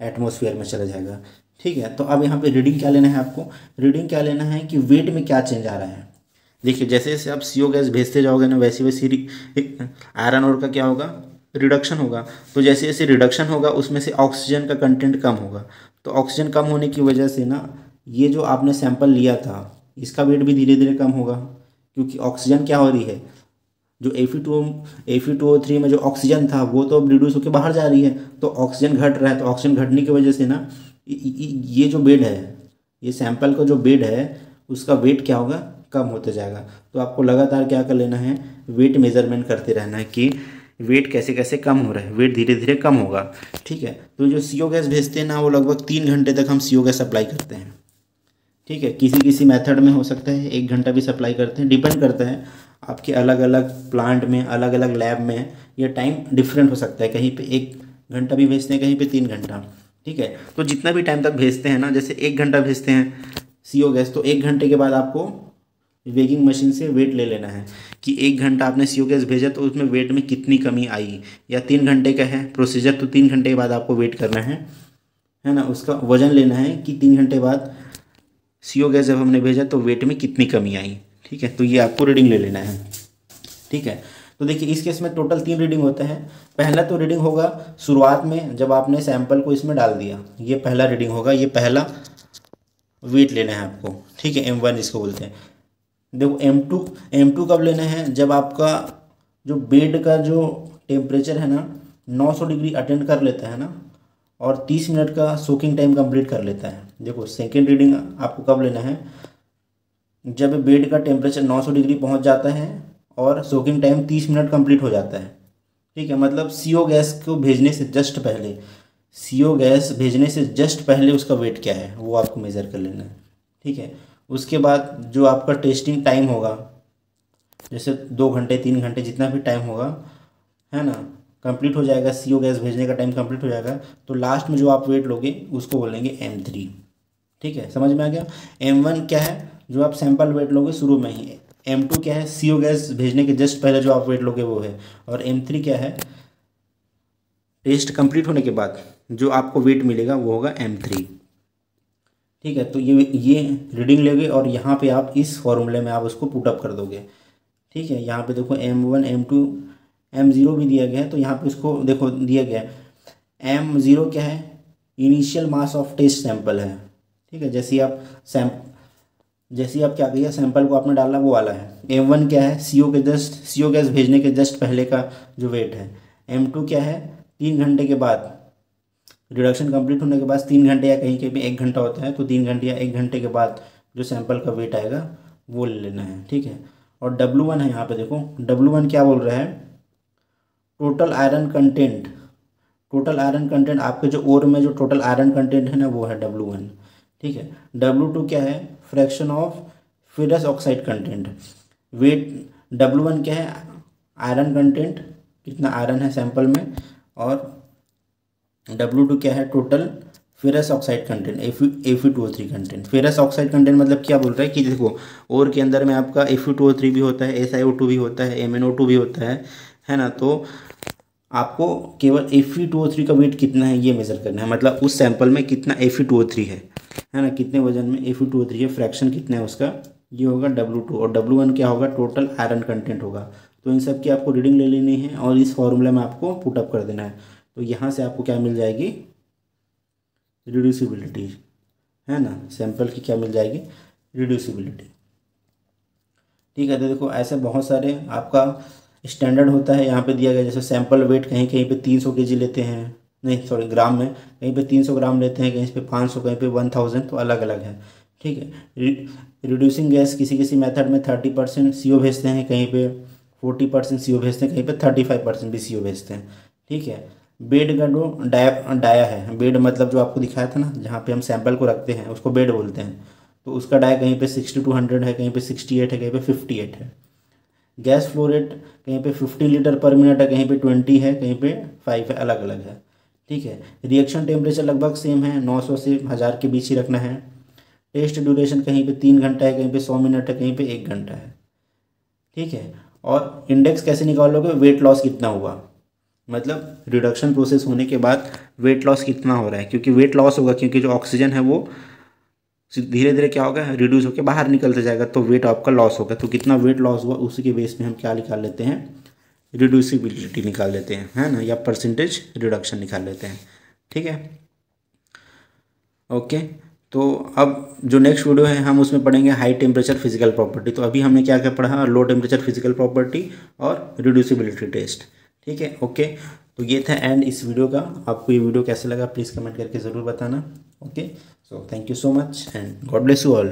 एटमॉस्फेयर में चला जाएगा। ठीक है, तो अब यहाँ पे रीडिंग क्या लेना है आपको, रीडिंग क्या लेना है कि वेट में क्या चेंज आ रहा है। देखिए जैसे जैसे आप CO गैस भेजते जाओगे ना, वैसे वैसे आयरन ओर का क्या होगा, रिडक्शन होगा। तो जैसे जैसे रिडक्शन होगा उसमें से ऑक्सीजन का कंटेंट कम होगा। तो ऑक्सीजन कम होने की वजह से ना ये जो आपने सैंपल लिया था इसका वेट भी धीरे धीरे कम होगा, क्योंकि ऑक्सीजन क्या हो रही है, जो Fe2O3 में जो ऑक्सीजन था वो तो अब रिड्यूस होकर बाहर जा रही है। तो ऑक्सीजन घट रहा है, तो ऑक्सीजन घटने की वजह से ना ये जो बेड है, ये सैंपल का जो बेड है उसका वेट क्या होगा, कम होते जाएगा। तो आपको लगातार क्या कर लेना है, वेट मेजरमेंट करते रहना है कि वेट कैसे कैसे कम हो रहा है, वेट धीरे धीरे कम होगा। ठीक है, तो जो CO गैस भेजते हैं ना वो लगभग 3 घंटे तक हम CO गैस सप्लाई करते हैं। ठीक है, किसी किसी मेथड में हो सकता है 1 घंटा भी सप्लाई करते हैं, डिपेंड करता है आपके अलग अलग प्लांट में, अलग अलग लैब में ये टाइम डिफरेंट हो सकता है। कहीं पे 1 घंटा भी भेजते हैं, कहीं पे 3 घंटा। ठीक है, तो जितना भी टाइम तक भेजते हैं ना, जैसे 1 घंटा भेजते हैं CO गैस, तो 1 घंटे के बाद आपको वेगिंग मशीन से वेट ले लेना है कि 1 घंटा आपने CO गैस भेजा तो उसमें वेट में कितनी कमी आई। या 3 घंटे का है प्रोसीजर, तो 3 घंटे के बाद आपको वेट करना है ना, उसका वजन लेना है कि 3 घंटे बाद CO गैस जब हमने भेजा तो वेट में कितनी कमी आई। ठीक है, तो ये आपको रीडिंग ले लेना है। ठीक है, तो देखिए इस केस में टोटल 3 रीडिंग होते हैं। पहला तो रीडिंग होगा शुरुआत में जब आपने सैंपल को इसमें डाल दिया, ये पहला रीडिंग होगा, ये पहला वेट लेना है आपको। ठीक है, M1 इसको बोलते हैं। देखो M2 कब लेना है, जब आपका जो बेड का जो टेम्परेचर है ना 900 डिग्री अटेंड कर लेता है ना, और 30 मिनट का सोकिंग टाइम कंप्लीट कर लेता है। देखो सेकेंड रीडिंग आपको कब लेना है, जब बेड का टेम्परेचर 900 डिग्री पहुंच जाता है और सोकिंग टाइम 30 मिनट कंप्लीट हो जाता है। ठीक है, मतलब CO गैस को भेजने से जस्ट पहले, CO गैस भेजने से जस्ट पहले उसका वेट क्या है वो आपको मेज़र कर लेना है। ठीक है, उसके बाद जो आपका टेस्टिंग टाइम होगा, जैसे 2 घंटे 3 घंटे जितना भी टाइम होगा है ना, कंप्लीट हो जाएगा, CO गैस भेजने का टाइम कंप्लीट हो जाएगा। तो लास्ट में जो आप वेट लोगे उसको बोलेंगे M3। ठीक है, समझ में आ गया। M1 क्या है, जो आप सैंपल वेट लोगे शुरू में ही। M2 क्या है, CO गैस भेजने के जस्ट पहले जो आप वेट लोगे वो है। और M3 क्या है, टेस्ट कंप्लीट होने के बाद जो आपको वेट मिलेगा वो होगा M3। ठीक है, तो ये रीडिंग लेंगे और यहाँ पे आप इस फॉर्मूले में आप उसको पुटअप कर दोगे। ठीक है, यहाँ पे देखो M1 M2 M0 भी दिया गया है, तो यहाँ पे उसको देखो दिया गया है। M0 क्या है, initial mass of test sample है। ठीक है, जैसे आप क्या किया, सैंपल को आपने डाला वो वाला है। M1 क्या है, CO गैस भेजने के जस्ट पहले का जो वेट है। M2 क्या है, 3 घंटे के बाद, रिडक्शन कंप्लीट होने के बाद 3 घंटे या कहीं के भी 1 घंटा होता है, तो 3 घंटे या 1 घंटे के बाद जो सैंपल का वेट आएगा वो ले लेना है। ठीक है, और W1 है यहाँ पे देखो, W1 क्या बोल रहा है, total iron content. Total iron content आपके जो ओर में जो टोटल आयरन कंटेंट है ना वो है W1। ठीक है, W2 क्या है, fraction of ferrous oxide content. Weight W1 क्या है, आयरन कंटेंट, कितना आयरन है सैंपल में, और W2 क्या है, total ferrous oxide content, Fe2O3 content. Ferrous oxide content मतलब क्या बोल रहा है कि देखो ओर के अंदर में आपका Fe2O3 भी होता है, SiO2 भी होता है, MnO2 भी होता है ना। तो आपको केवल Fe2O3 का वेट कितना है ये मेज़र करना है, मतलब उस सैंपल में कितना Fe2O3 है ना, कितने वजन में Fe2O3 है, फ्रैक्शन कितना है उसका, ये होगा W2। और W1 क्या होगा, टोटल आयरन कंटेंट होगा। तो इन सब की आपको रीडिंग ले लेनी है और इस फॉर्मूला में आपको पुटअप कर देना है। तो यहाँ से आपको क्या मिल जाएगी, रिड्यूसिबिलिटी, है ना, सैंपल की क्या मिल जाएगी, रिड्यूसिबिलिटी। ठीक है, तो देखो ऐसे बहुत सारे आपका स्टैंडर्ड होता है यहाँ पे दिया गया, जैसे सैंपल वेट कहीं कहीं पे 300 केजी लेते हैं, नहीं सॉरी ग्राम में, कहीं पे 300 ग्राम लेते हैं, कहीं पे 500, कहीं पे 1000, तो अलग अलग है। ठीक है, रिड्यूसिंग गैस किसी किसी मेथड में 30% CO भेजते हैं, कहीं पे 40% CO भेजते हैं, कहीं पे 35% भी CO भेजते हैं। ठीक है, बेड का जो डाया है, बेड मतलब जो आपको दिखाया था ना, जहाँ पे हम सैंपल को रखते हैं उसको बेड बोलते हैं, तो उसका डाया कहीं पे 60-100 है, कहीं पे 68 है, कहीं पे 58 है। गैस फ्लो रेट कहीं पे 50 लीटर पर मिनट है, कहीं पे 20 है, कहीं पे 5 है, अलग अलग है। ठीक है, रिएक्शन टेम्परेचर लगभग सेम है, 900 से 1000 के बीच ही रखना है। टेस्ट ड्यूरेशन कहीं पे 3 घंटा है, कहीं पे 100 मिनट है, कहीं पे 1 घंटा है। ठीक है, और इंडेक्स कैसे निकालोगे, वेट लॉस कितना हुआ, मतलब रिडक्शन प्रोसेस होने के बाद वेट लॉस कितना हो रहा है, क्योंकि वेट लॉस होगा क्योंकि जो ऑक्सीजन है वो धीरे धीरे क्या होगा, रिड्यूस होकर बाहर निकलते जाएगा, तो वेट आपका लॉस होगा। तो कितना वेट लॉस हुआ उसी के बेस में हम क्या निकाल लेते हैं, रिड्यूसिबिलिटी निकाल लेते हैं, है ना, या परसेंटेज रिडक्शन निकाल लेते हैं। ठीक है, ओके। तो अब जो नेक्स्ट वीडियो है हम उसमें पढ़ेंगे हाई टेम्परेचर फिजिकल प्रॉपर्टी। तो अभी हमने क्या क्या पढ़ा, लो टेम्परेचर फिजिकल प्रॉपर्टी और रिड्यूसिबिलिटी टेस्ट। ठीक है, ओके। तो ये था एंड इस वीडियो का। आपको ये वीडियो कैसे लगा प्लीज़ कमेंट करके ज़रूर बताना। Okay, so thank you so much and God bless you all.